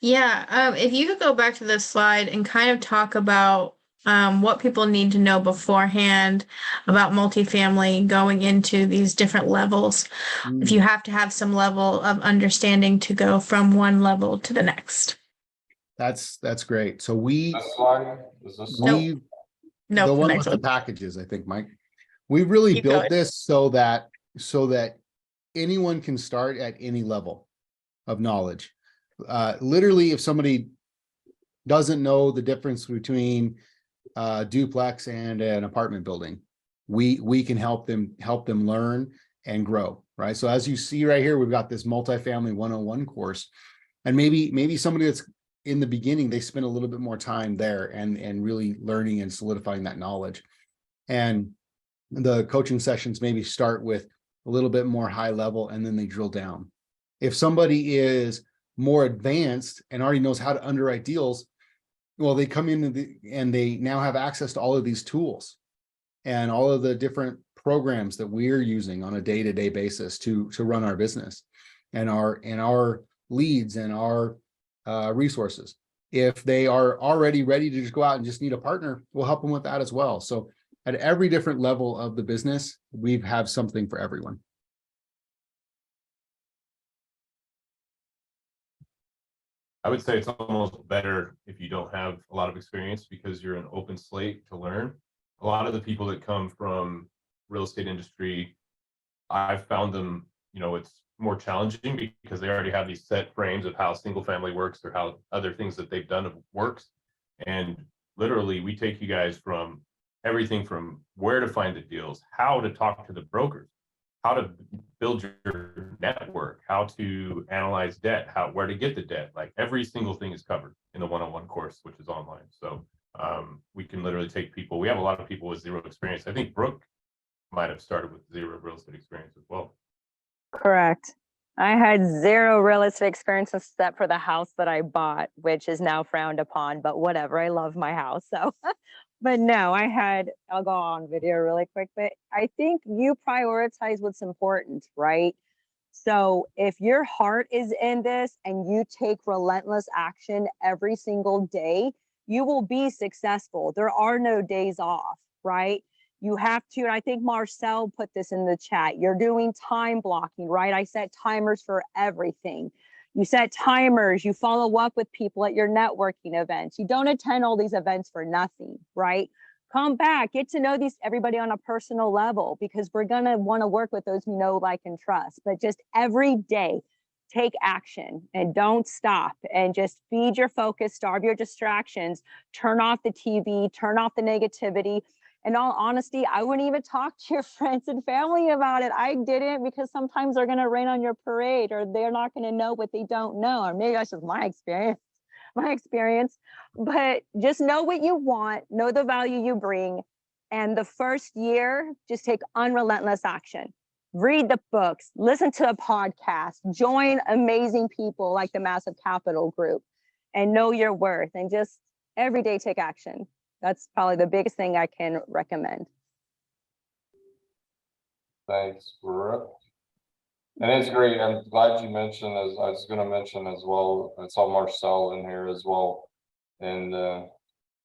Yeah, if you could go back to this slide and kind of talk about what people need to know beforehand about multifamily going into these different levels. If you have to have some level of understanding to go from one level to the next. That's great. So This slide, is this slide? Nope, the one next with the one. packages, I think, Mike. We really Keep built going. this so that anyone can start at any level of knowledge. Literally, if somebody doesn't know the difference between duplex and an apartment building, we can help them learn and grow, right? So as you see right here, we've got this multifamily 101 course, and maybe somebody that's in the beginning, they spend a little bit more time there and really learning and solidifying that knowledge. And the coaching sessions maybe start with a little bit more high level, and then they drill down. If somebody is more advanced and already knows how to underwrite deals, well, they come in and they now have access to all of these tools and all of the different programs that we're using on a day-to-day basis to run our business and our leads and our resources. If they are already ready to just go out and just need a partner, we'll help them with that as well. So at every different level of the business, we have something for everyone. I would say it's almost better if you don't have a lot of experience, because you're an open slate to learn. A lot of the people that come from real estate industry, I've found them, it's more challenging because they already have these set frames of how single family works or how other things that they've done works. And literally, we take you guys from everything from where to find the deals, how to talk to the brokers, how to build your network, how to analyze debt, where to get the debt. Like every single thing is covered in the 101 course, which is online. So we can literally take people. We have a lot of people with zero experience. I think Brooke might have started with zero real estate experience as well. Correct. I had zero real estate experience except for the house that I bought, which is now frowned upon, but whatever. I love my house. So, but no, I'll go on video really quick, but I think you prioritize what's important, right? So if your heart is in this and you take relentless action every single day, you will be successful. There are no days off, right? You have to, and I think Marcel put this in the chat, you're doing time blocking, right? I set timers for everything. You set timers, you follow up with people at your networking events. You don't attend all these events for nothing, right? Come back, get to know everybody on a personal level, because we're gonna wanna work with those we know, like, and trust. But just every day, take action and don't stop, and just feed your focus, starve your distractions, turn off the TV, turn off the negativity. In all honesty, I wouldn't even talk to your friends and family about it. I didn't, because sometimes they're going to rain on your parade, or they're not going to know what they don't know. Or maybe that's just my experience. But just know what you want, know the value you bring. And the first year, just take unrelentless action. Read the books, listen to a podcast, join amazing people like the Massive Capital Group, and know your worth, and just every day take action. That's probably the biggest thing I can recommend. Thanks, Brooke. And it's great. I'm glad you mentioned, as I was going to mention as well, I saw Marcel in here as well. And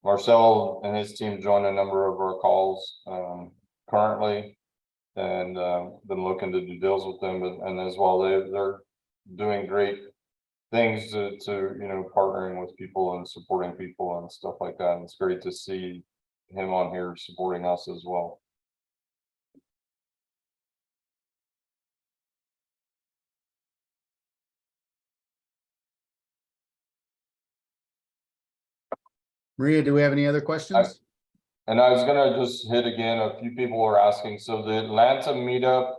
Marcel and his team joined a number of our calls currently, and been looking to do deals with them. And as well, they're doing great things to partnering with people and supporting people and stuff like that. And it's great to see him on here supporting us as well. Maria, do we have any other questions? And I was gonna just hit again, a few people were asking. So the Atlanta meetup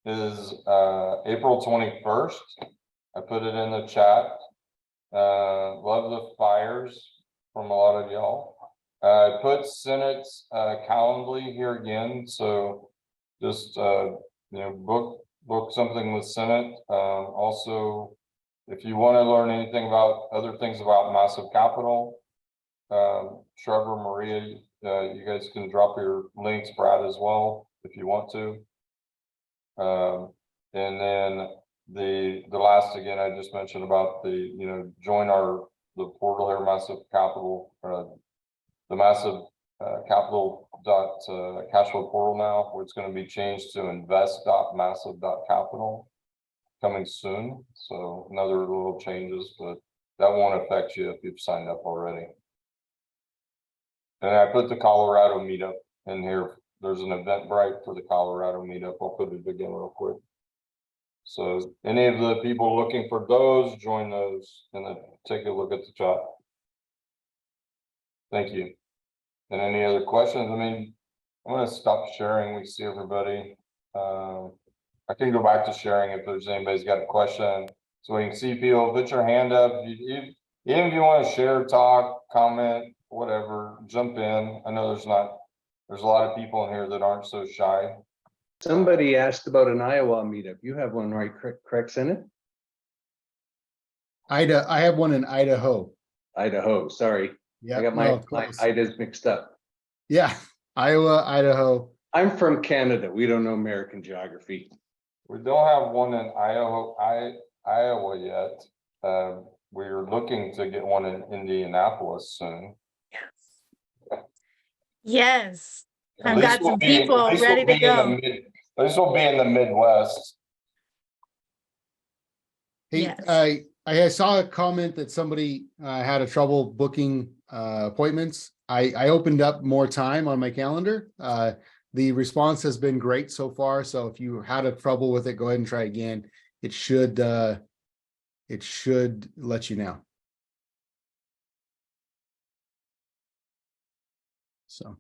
is April 21st. I put it in the chat. Love the fires from a lot of y'all. I put Senate Calendly here again, so just book something with Senate. Also, if you want to learn anything about other things about Massive Capital, Trevor, Maria, you guys can drop your links, Brad, as well, if you want to. And then the last, again, I just mentioned about the, join the portal here, Massive Capital, the Massive Capital cash flow portal now, where it's going to be changed to invest.massive.capital coming soon. So another little changes, but that won't affect you if you've signed up already. And I put the Colorado meetup in here. There's an Eventbrite for the Colorado meetup. I'll put it again real quick. So any of the people looking for those, join those and then take a look at the chat. Thank you. And any other questions? I mean, I'm going to stop sharing. We see everybody. I can go back to sharing if there's anybody's got a question. So we can see people. Put your hand up. Even if you want to share, talk, comment, whatever, jump in. I know there's a lot of people in here that aren't so shy. Somebody asked about an Iowa meetup. You have one, right? Correct, Senate? I have one in Idaho. Idaho, sorry. Yeah, I got my Ida's mixed up. Yeah, Iowa, Idaho. I'm from Canada. We don't know American geography. We don't have one in Iowa yet. We're looking to get one in Indianapolis soon. Yes. At I've got some people ready to go. This will be in the Midwest. Yes. Hey, I saw a comment that somebody had a trouble booking appointments. I opened up more time on my calendar. The response has been great so far. So if you had a trouble with it, go ahead and try again. It should let you know. So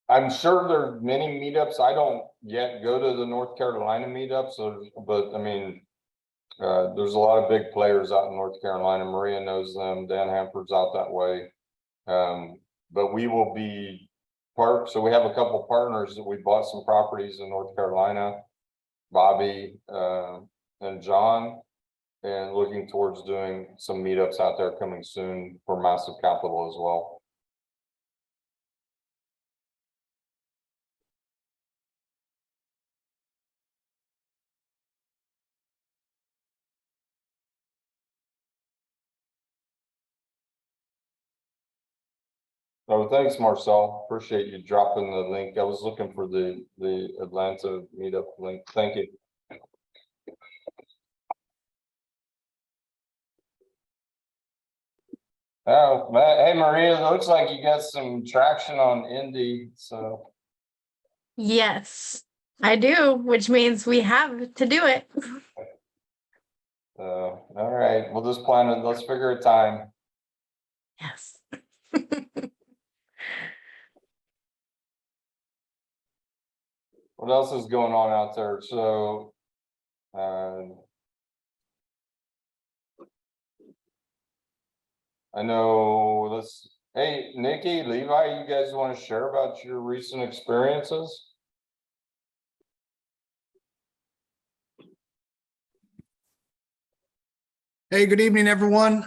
I'm sure there's many meetups. I don't yet go to the North Carolina meetups, but I mean, there's a lot of big players out in North Carolina. Maria knows them. Dan Hanford's out that way. But we will be so we have a couple partners that we bought some properties in North Carolina, Bobby and John, and looking towards doing some meetups out there coming soon for Massive Capital as well. Oh, thanks, Marcel. Appreciate you dropping the link. I was looking for the Atlanta meetup link. Thank you. Oh, hey, Maria, it looks like you got some traction on Indy. So Yes, I do, which means we have to do it. all right, we'll just plan it. Let's figure a time. Yes. What else is going on out there? So I know hey, Nikki, Levi, you guys want to share about your recent experiences? Hey, good evening, everyone.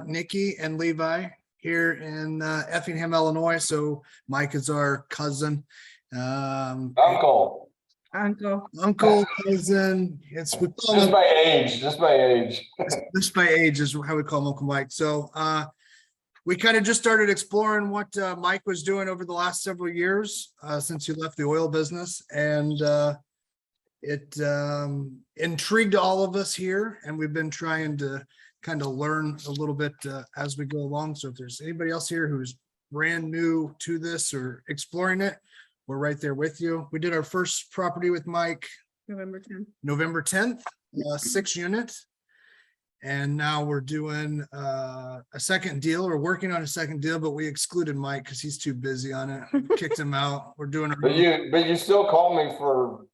Nikki and Levi here in Effingham, Illinois. So Mike is our cousin. Uncle, cousin. We call him, by age, just by age. just by age is how we call him, Uncle Mike. So we kind of just started exploring what Mike was doing over the last several years since he left the oil business, and it intrigued all of us here, and we've been trying to kind of learn a little bit as we go along. So if there's anybody else here who's brand new to this or exploring it, we're right there with you. We did our first property with Mike November 10th, 6 unit. And now we're doing a second deal. We're working on a second deal, but we excluded Mike because he's too busy on it. Kicked him out. We're doing but you still call me for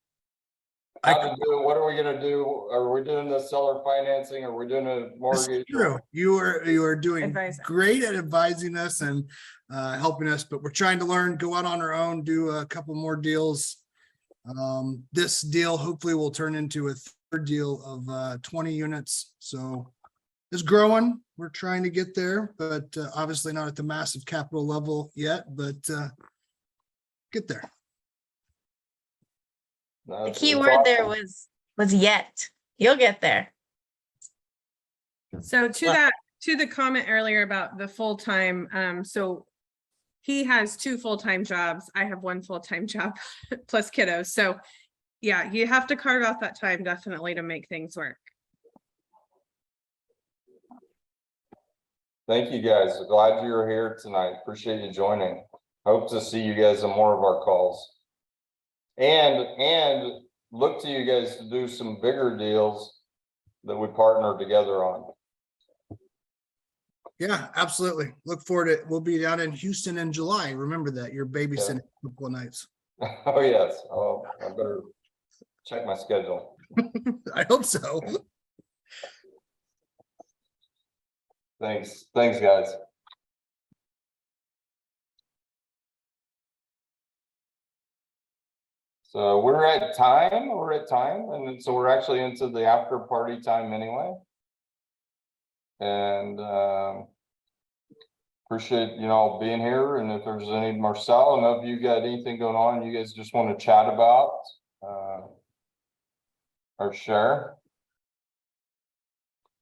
how to do it. What are we gonna do? Are we doing the seller financing? Are we doing a mortgage? True. You are doing great at advising us and helping us, but we're trying to learn, go out on our own, do a couple more deals. This deal hopefully will turn into a third deal of 20 units. So is growing. We're trying to get there, but obviously not at the massive capital level yet, but get there. The key word there was yet. You'll get there. So to the comment earlier about the full-time, so he has 2 full-time jobs. I have 1 full-time job plus kiddos. So yeah, you have to carve out that time definitely to make things work. Thank you, guys. Glad you're here tonight. Appreciate you joining. Hope to see you guys in more of our calls. And look to you guys to do some bigger deals that we partner together on. Yeah, absolutely. Look forward to it. We'll be down in Houston in July. Remember that. You're babysitting a couple of nights. Oh, yes. Oh, I better check my schedule. I hope so. Thanks, guys. So we're at time, and so we're actually into the after party time anyway. And appreciate being here. And if there's any, Marcel, I don't know if you got anything going on you guys just want to chat about or share.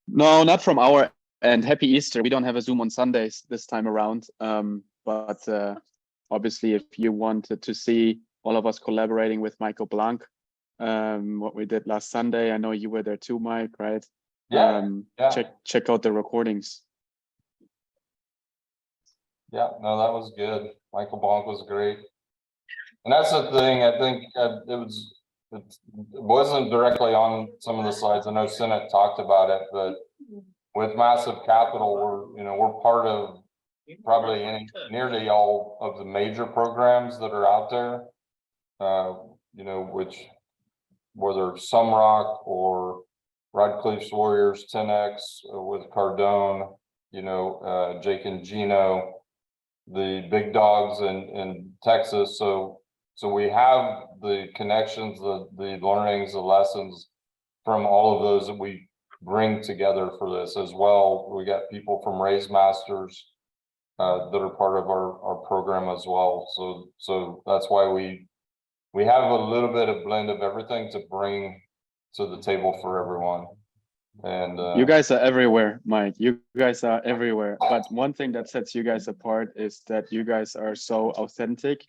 No, not from our end. Happy Easter. We don't have a Zoom on Sundays this time around. But obviously, if you wanted to see all of us collaborating with Michael Blanc, what we did last Sunday, I know you were there too, Mike, right? Yeah. Check out the recordings. Yeah, no, that was good. Michael Blanc was great. And that's the thing, I think it wasn't directly on some of the slides. I know Senate talked about it, but with Massive Capital, we're part of probably nearly all of the major programs that are out there. Which whether Sumrock or Radcliffe's Warriors 10X with Cardone, Jake and Gino, the big dogs in Texas. So we have the connections, the learnings, the lessons from all of those that we bring together for this as well. We got people from Raise Masters that are part of our program as well. So that's why we have a little bit of blend of everything to bring to the table for everyone. And you guys are everywhere, Mike. You guys are everywhere. But one thing that sets you guys apart is that you guys are so authentic,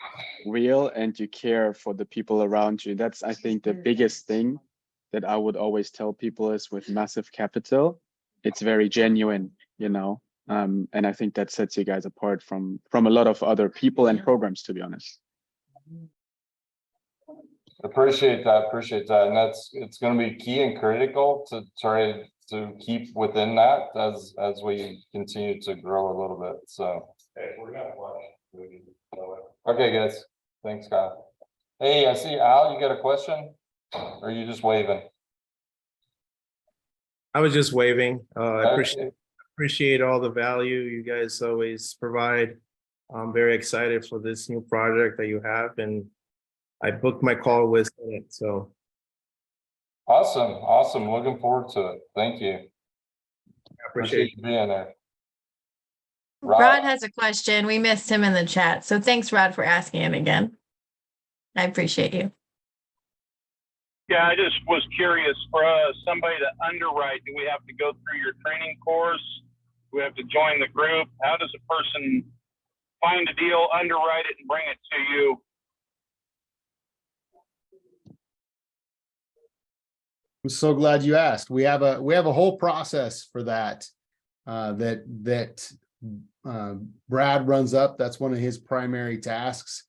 real, and you care for the people around you. That's, I think, the biggest thing that I would always tell people is with Massive Capital, it's very genuine, and I think that sets you guys apart from a lot of other people and programs, to be honest. Appreciate that. And it's going to be key and critical to try to keep within that as we continue to grow a little bit. So, hey, we're gonna watch. Okay, guys. Thanks, Kyle. Hey, I see Al, you got a question? Or are you just waving? I was just waving. I appreciate all the value you guys always provide. I'm very excited for this new project that you have, and I booked my call with it. So awesome. Looking forward to it. Thank you. I appreciate you being there. Rod has a question. We missed him in the chat. So thanks, Rod, for asking it again. I appreciate you. Yeah, I just was curious, for somebody to underwrite, do we have to go through your training course? Do we have to join the group? How does a person find a deal, underwrite it, and bring it to you? I'm so glad you asked. We have a whole process for that. Brad runs up. That's one of his primary tasks.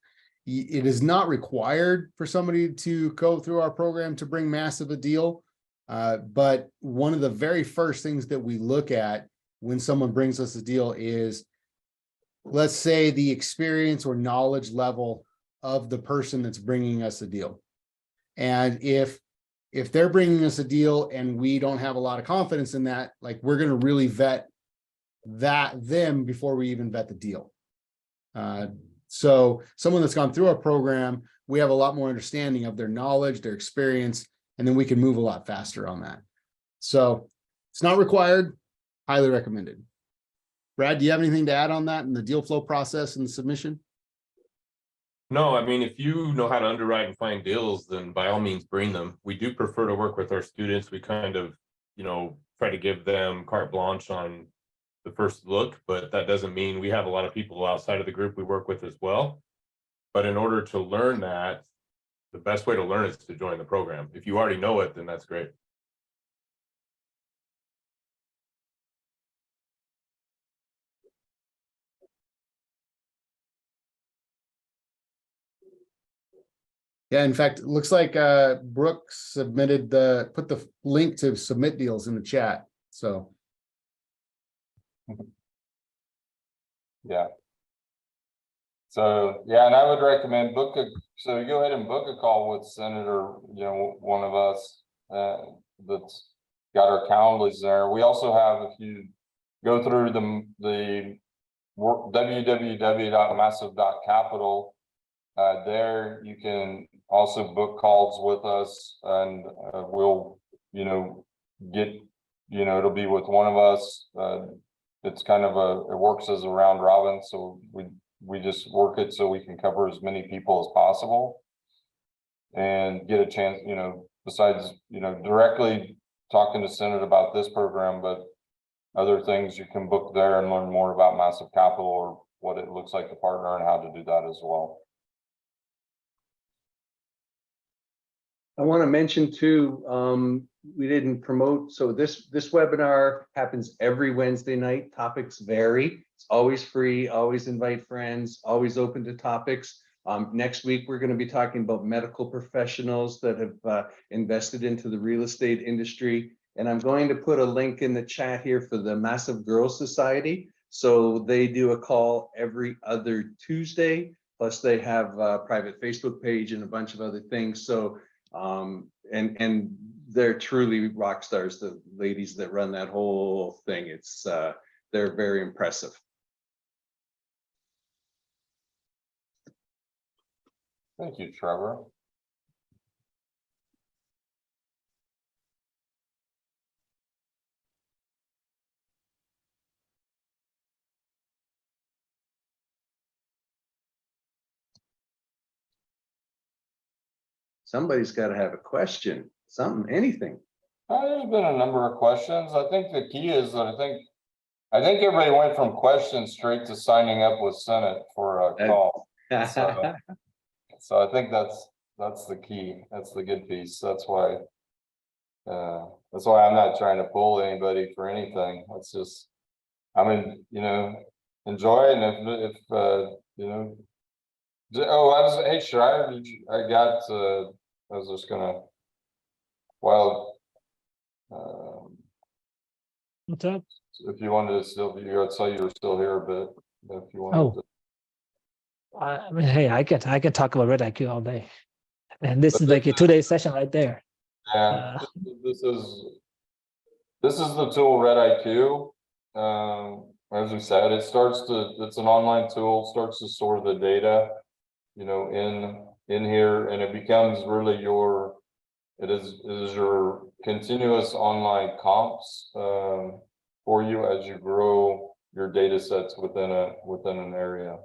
It is not required for somebody to go through our program to bring Massive a deal. But one of the very first things that we look at when someone brings us a deal is, let's say, the experience or knowledge level of the person that's bringing us a deal. And if they're bringing us a deal and we don't have a lot of confidence in that, like, we're going to really vet them before we even vet the deal. So someone that's gone through our program, we have a lot more understanding of their knowledge, their experience, and then we can move a lot faster on that. So it's not required. highly recommended. Brad, do you have anything to add on that in the deal flow process and the submission? No, I mean, if you know how to underwrite and find deals, then by all means bring them. We do prefer to work with our students. We kind of, try to give them carte blanche on the first look, but that doesn't mean we have a lot of people outside of the group we work with as well. But in order to learn that, the best way to learn is to join the program. If you already know it, then that's great. Yeah, in fact, it looks like Brooke submitted put the link to submit deals in the chat. So Yeah. So, yeah, and I would recommend so go ahead and book a call with Senator, one of us that's got our calendars there. We also have, if you go through the www.massive.capital, there you can also book calls with us, and we'll, get, it'll be with one of us. It's kind of it works as a round robin, so we just work it so we can cover as many people as possible and get a chance, besides, directly talking to Senate about this program, but other things you can book there and learn more about Massive Capital or what it looks like to partner and how to do that as well. I want to mention too, we didn't promote, so this webinar happens every Wednesday night. Topics vary. It's always free, always invite friends, always open to topics. Next week, we're going to be talking about medical professionals that have invested into the real estate industry. And I'm going to put a link in the chat here for the Massive Girls Society. So they do a call every other Tuesday, plus they have a private Facebook page and a bunch of other things. So and they're truly rock stars, the ladies that run that whole thing. It's they're very impressive. Thank you, Trevor. Somebody's got to have a question, something, anything. There's been a number of questions. I think the key is that I think everybody went from questions straight to signing up with Senate for a call. So I think that's the key. That's the good piece. That's why I'm not trying to pull anybody for anything. It's just, enjoy, and if hey, Shire, I was just gonna, what's up? if you wanted to still, I'd say you were still here, but if you wanted to. I mean, hey, I can talk about RedIQ all day, and this is like a 2-day session right there. Yeah, this is the tool RedIQ. As we said, it's an online tool, starts to store the data, in here, and it becomes really your continuous online comps for you as you grow your data sets within an area.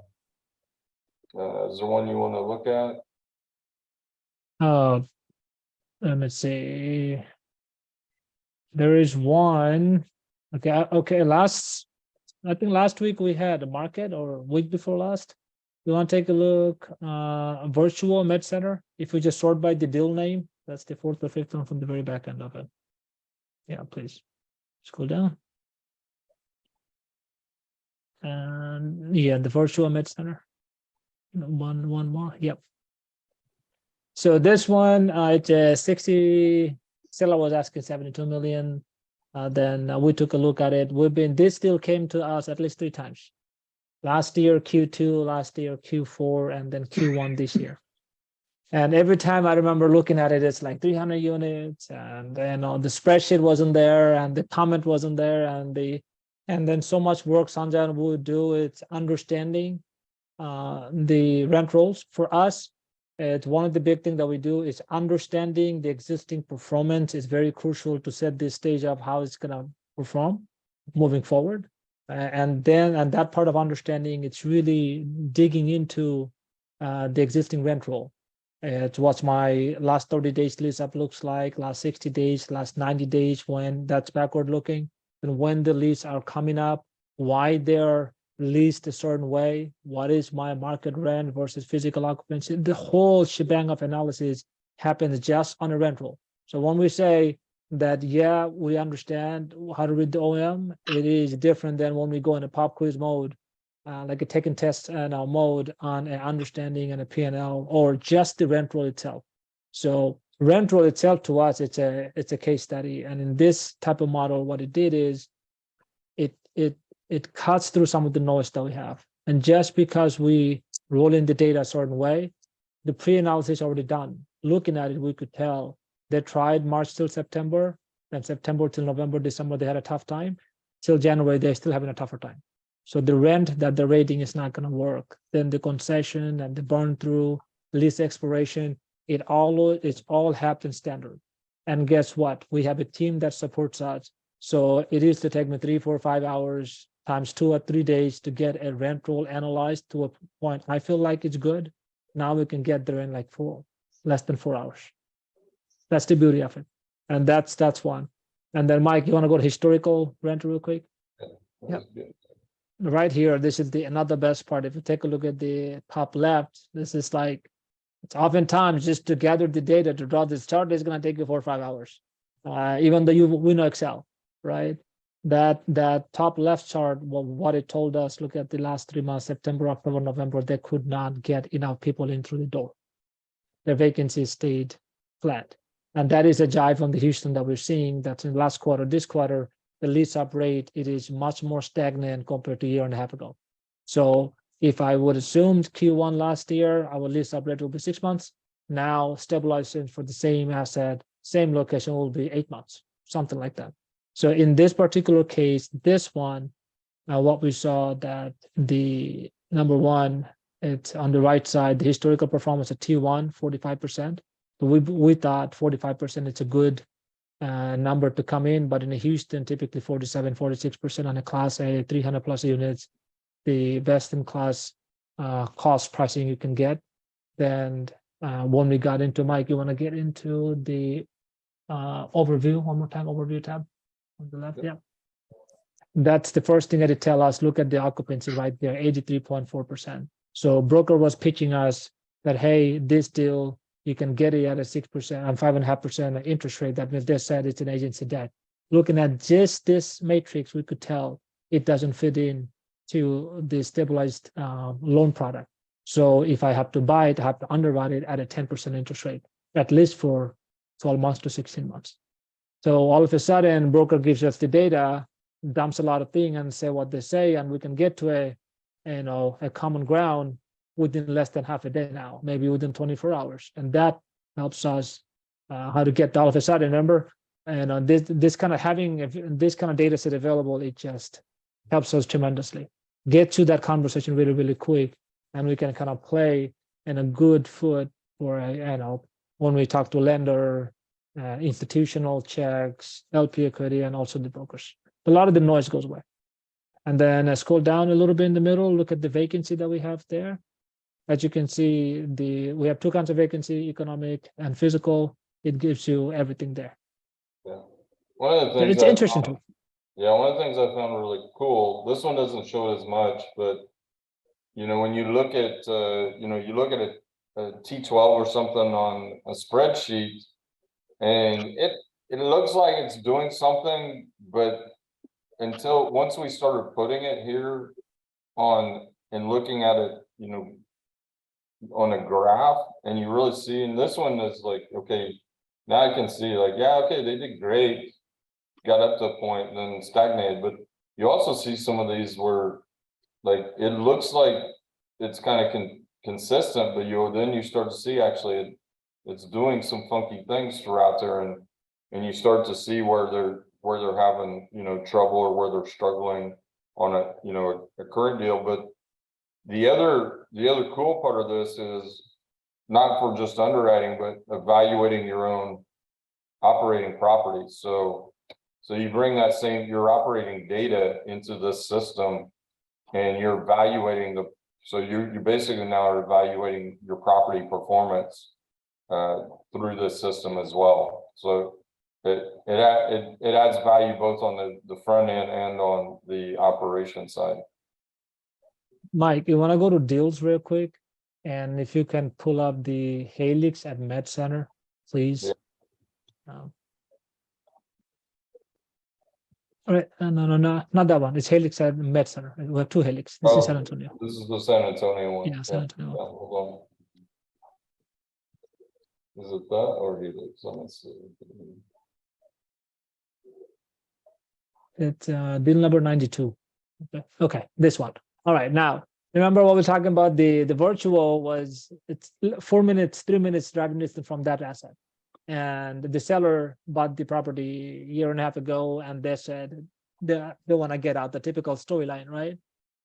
Is there one you want to look at? Let me see. There is one. Okay. I think last week we had a market, or week before last. You want to take a look? Virtual med center. If we just sort by the deal name, that's the 4th or 5th one from the very back end of it. Yeah, please scroll down. And yeah, the virtual med center. One more. Yep. So this one, it's 60. Seller was asking 72 million. Then we took a look at it. This deal came to us at least 3 times. Last year, Q2, last year, Q4, and then Q1 this year. And every time I remember looking at it, it's like 300 units, and then the spreadsheet wasn't there, and the comment wasn't there, and then so much work Sanjan would do. It's understanding the rent rolls. For us, it's one of the big things that we do is understanding the existing performance is very crucial to set this stage up how it's gonna perform. moving forward. And that part of understanding, it's really digging into the existing rent roll. It's what's my last 30 days lease up looks like, last 60 days, last 90 days, when that's backward looking, and when the lease are coming up, why they're leased a certain way, what is my market rent versus physical occupancy. The whole shebang of analysis happens just on a rent roll. So when we say that, yeah, we understand how to read the OM, it is different than when we go in a pop quiz mode, like a taking test and our mode on an understanding and a P&L, or just the rent roll itself. So rent roll itself to us, it's a case study. And in this type of model, what it did is it cuts through some of the noise that we have. And just because we roll in the data a certain way, the pre-analysis already done. Looking at it, we could tell they tried March till September, then September till November, December, they had a tough time. Till January, they're still having a tougher time. So the rent that they're rating is not going to work. Then the concession and the burn through, lease expiration, it's all happened standard. And guess what? We have a team that supports us. So it used to take me 3, 4, 5 hours times 2 or 3 days to get a rent roll analyzed to a point I feel like it's good. Now we can get there in like less than 4 hours. That's the beauty of it. And that's one. And then Mike, you want to go to historical rent real quick? Yeah. Right here, this is another best part. If you take a look at the top left, this is like, it's oftentimes just to gather the data to draw this chart is going to take you 4 or 5 hours. Even though we know Excel, right? That top left chart, well, what it told us, look at the last 3 months, September, October, November, they could not get enough people in through the door. Their vacancy stayed flat. And that is a jive from the Houston that we're seeing. That's in last quarter. This quarter, the lease up rate, it is much more stagnant compared to a year and a half ago. So if I would assume Q1 last year, our lease up rate will be 6 months. Now stabilizing for the same asset, same location will be 8 months, something like that. So in this particular case, this one, what we saw that the number one, it's on the right side, the historical performance at T1, 45%. But we thought 45% it's a good number to come in, but in Houston, typically 47, 46% on a class A, 300 plus units, the best in class cost pricing you can get. Then when we got into, Mike, you want to get into the overview, one more time, overview tab on the left, yeah. That's the first thing that it tell us, look at the occupancy right there, 83.4%. So broker was pitching us that, hey, this deal, you can get it at a 6% and 5.5% interest rate. That means they said it's an agency debt. Looking at just this matrix, we could tell it doesn't fit in to the stabilized loan product. So if I have to buy it, I have to underwrite it at a 10% interest rate, at least for 12 months to 16 months. So all of a sudden, broker gives us the data, dumps a lot of things and say what they say, and we can get to a common ground within less than half a day now, maybe within 24 hours. And that helps us how to get all of a sudden, remember, and this kind of having this kind of data set available, it just helps us tremendously. Get to that conversation really, really quick, and we can kind of play in a good foot for, when we talk to lender, institutional checks, LP equity, and also the brokers. A lot of the noise goes away. And then scroll down a little bit in the middle, look at the vacancy that we have there. As you can see, we have 2 kinds of vacancy, economic and physical. It gives you everything there. Yeah. One of the things it's interesting too. Yeah, one of the things I found really cool, this one doesn't show as much, but when you look at you look at a T12 or something on a spreadsheet, and it looks like it's doing something, but once we started putting it here on and looking at it, on a graph, and you really see, and this one is like, okay, now I can see like, yeah, okay, they did great, got up to a point and then stagnated. But you also see some of these where like it looks like it's kind of consistent, but then you start to see actually it's doing some funky things throughout there, and you start to see where they're having trouble or where they're struggling on a current deal. But the other cool part of this is not for just underwriting, but evaluating your own operating properties. So So you bring that same, your operating data into this system and you're evaluating so you basically now are evaluating your property performance through this system as well. So it adds value both on the front end and on the operation side. Mike, you want to go to deals real quick? And if you can pull up the Helix at Med Center, please. Yeah. All right, no, not that one. It's Helix at Med Center. We have two Helix. This is San Antonio. This is the San Antonio one. Yeah, San Antonio. Yeah, hold on. Is it that or Helix? Let me see. It's deal number 92. Okay, this one. All right, now remember what we're talking about. The virtual was, it's 4 minutes, 3 minutes driving distance from that asset. And the seller bought the property a year and a half ago, and they said they want to get out, the typical storyline, right?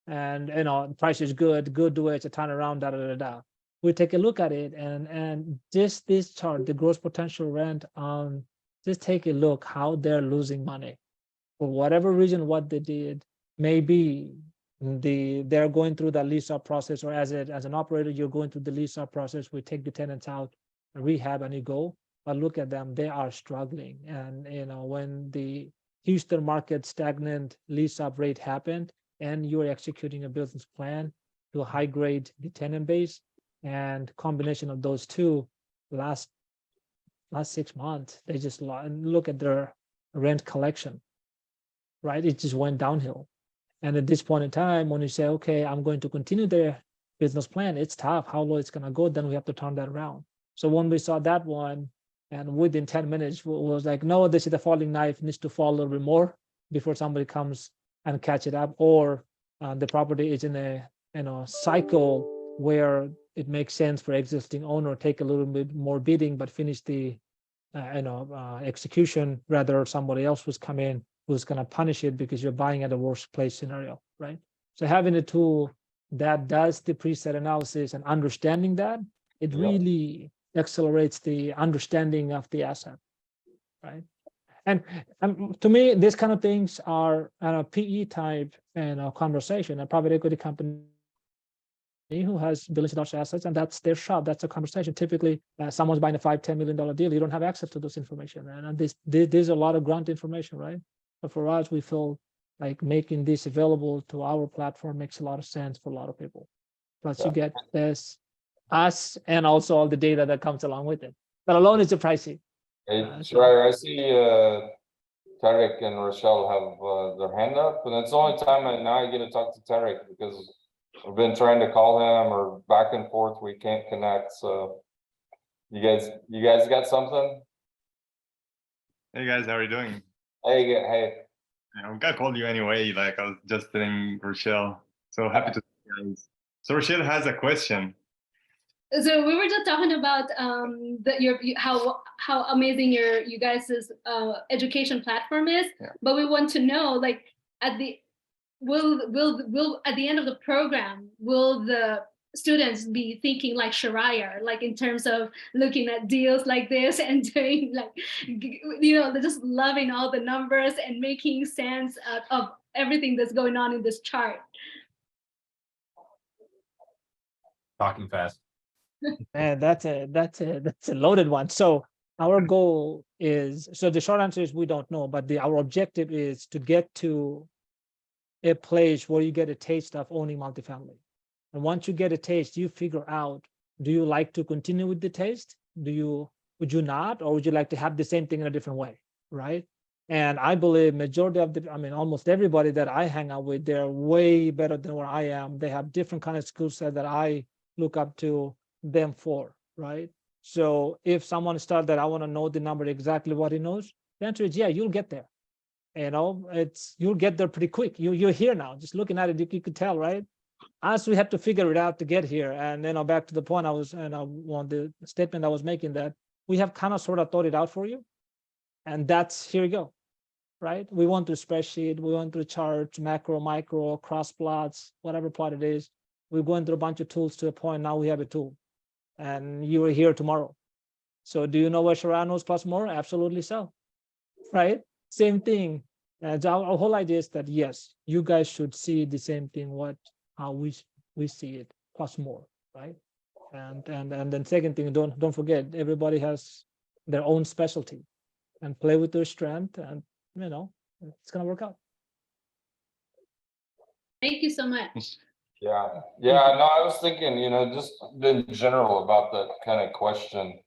And price is good to it, it's a turnaround, da da da da. We take a look at it, and just this chart, the gross potential rent, just take a look how they're losing money for whatever reason. What they did, maybe they're going through the lease up process, or as an operator, you're going through the lease up process. We take the tenants out, rehab, and you go. But look at them, they are struggling. And when the Houston market stagnant lease up rate happened, and you're executing a business plan to high grade the tenant base, and combination of those two, last 6 months, they just look at their rent collection, right? It just went downhill. And at this point in time, when you say, okay, I'm going to continue their business plan, it's tough how low it's going to go. Then we have to turn that around. So when we saw that one, and within 10 minutes, we was like, no, this is the falling knife, needs to fall a little bit more before somebody comes and catch it up, or the property is in a cycle where it makes sense for existing owner take a little bit more bidding, but finish the execution, rather somebody else was come in who's going to punish it because you're buying at a worst place scenario, right? So having a tool that does the preset analysis and understanding that, it really accelerates the understanding of the asset, right? And to me, these kind of things are a PE type conversation, a private equity company who has billions of dollars assets, and that's their shop. That's a conversation. Typically, someone's buying a $5-10 million deal. You don't have access to this information, and there's a lot of grunt information, right? But for us, we feel like making this available to our platform makes a lot of sense for a lot of people. Plus, you get this, us, and also all the data that comes along with it. But alone, it's a pricey. Hey, Schreier, I see Tarek and Rochelle have their hand up, and it's the only time now I get to talk to Tarek because I've been trying to call him or back and forth. We can't connect. So you guys got something? Hey guys, how are you doing? Hey. I'm gonna call you anyway. Like I was just telling Rochelle. So happy to see you guys. So Rochelle has a question. So we were just talking about how amazing you guys' education platform is, but we want to know, like, at the at the end of the program, will the students be thinking like Shariah, like in terms of looking at deals like this and doing like, they're just loving all the numbers and making sense of everything that's going on in this chart? Talking fast. And that's a loaded one. So our goal is, so the short answer is we don't know, but our objective is to get to a place where you get a taste of owning multifamily. And once you get a taste, you figure out, do you like to continue with the taste? Would you not, or would you like to have the same thing in a different way, right? And I believe majority of almost everybody that I hang out with, they're way better than where I am. They have different kind of skill set that I look up to them for, right? So if someone starts that I want to know the number exactly what he knows, the answer is yeah, you'll get there. You'll get there pretty quick. You're here now. Just looking at it, you could tell, right? As we have to figure it out to get here. And back to the point the statement I was making, that we have kind of sort of thought it out for you. And that's, here you go, right? We went through spreadsheet, we went through charts, macro, micro, cross plots, whatever plot it is. We're going through a bunch of tools to a point. Now we have a tool, and you are here tomorrow. So do you know what Shariah knows plus more? Absolutely so, right? same thing. And our whole idea is that yes, you guys should see the same thing, how we see it, plus more, right? And then second thing, don't forget, everybody has their own specialty, and play with their strength, and it's gonna work out. Thank you so much. Yeah, no, I was thinking, just in general about that kind of question,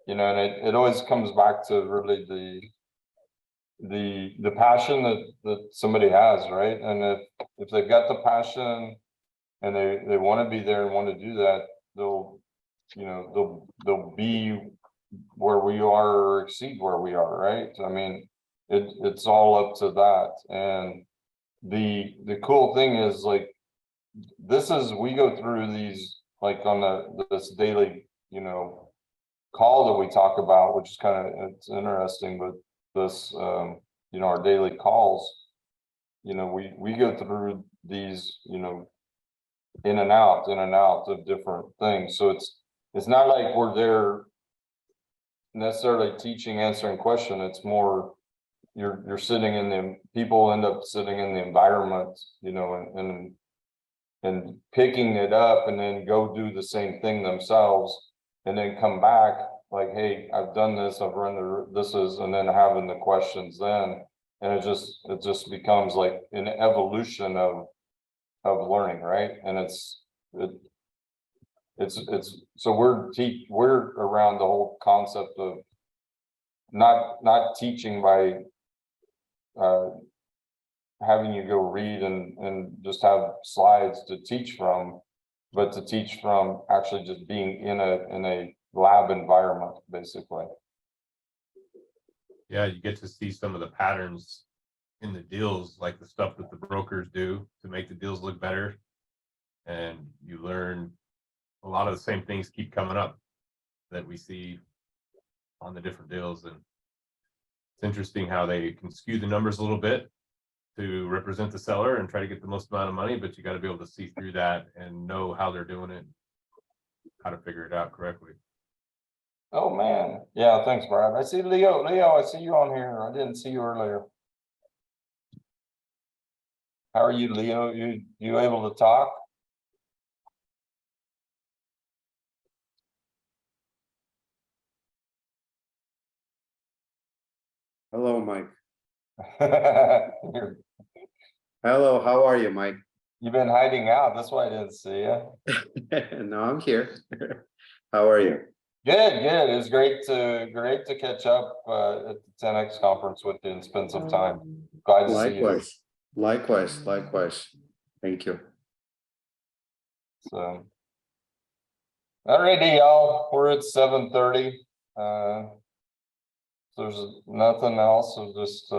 and it always comes back to really the passion that somebody has, right? And if they've got the passion and they want to be there and want to do that, they'll be where we are or exceed where we are, right? I mean, it's all up to that. And the cool thing is, like, we go through these, like, on this daily, call that we talk about, which is it's interesting, but this, our daily calls, we go through these, in and out of different things. So it's not like we're there necessarily teaching, answering question. It's more, you're sitting in people end up sitting in the environment, and picking it up, and then go do the same thing themselves, and then come back like, hey, I've done this, I've run and then having the questions then, and it just becomes like an evolution of learning, right? And it's so we're around the whole concept of not teaching by having you go read and just have slides to teach from, but to teach from actually just being in a lab environment, basically. Yeah, you get to see some of the patterns in the deals, like the stuff that the brokers do to make the deals look better. And you learn a lot of the same things keep coming up that we see on the different deals. And it's interesting how they can skew the numbers a little bit to represent the seller and try to get the most amount of money, but you got to be able to see through that and know how they're doing it, how to figure it out correctly. Oh man, yeah, thanks, Brad. I see Leo, I see you on here. I didn't see you earlier. How are you, Leo? You able to talk? Hello, Mike. Hello, how are you, Mike? You've been hiding out. That's why I didn't see you. No, I'm here. How are you? Good. It was great to catch up at the 10X conference with you and spend some time. Glad to see you. Likewise. Thank you. So, alrighty, y'all. We're at 7:30. There's nothing else. So just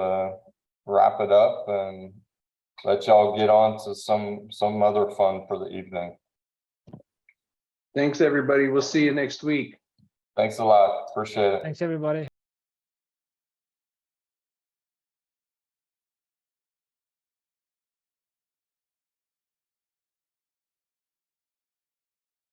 wrap it up and let y'all get on to some other fun for the evening. Thanks, everybody. We'll see you next week. Thanks a lot. Appreciate it. Thanks, everybody.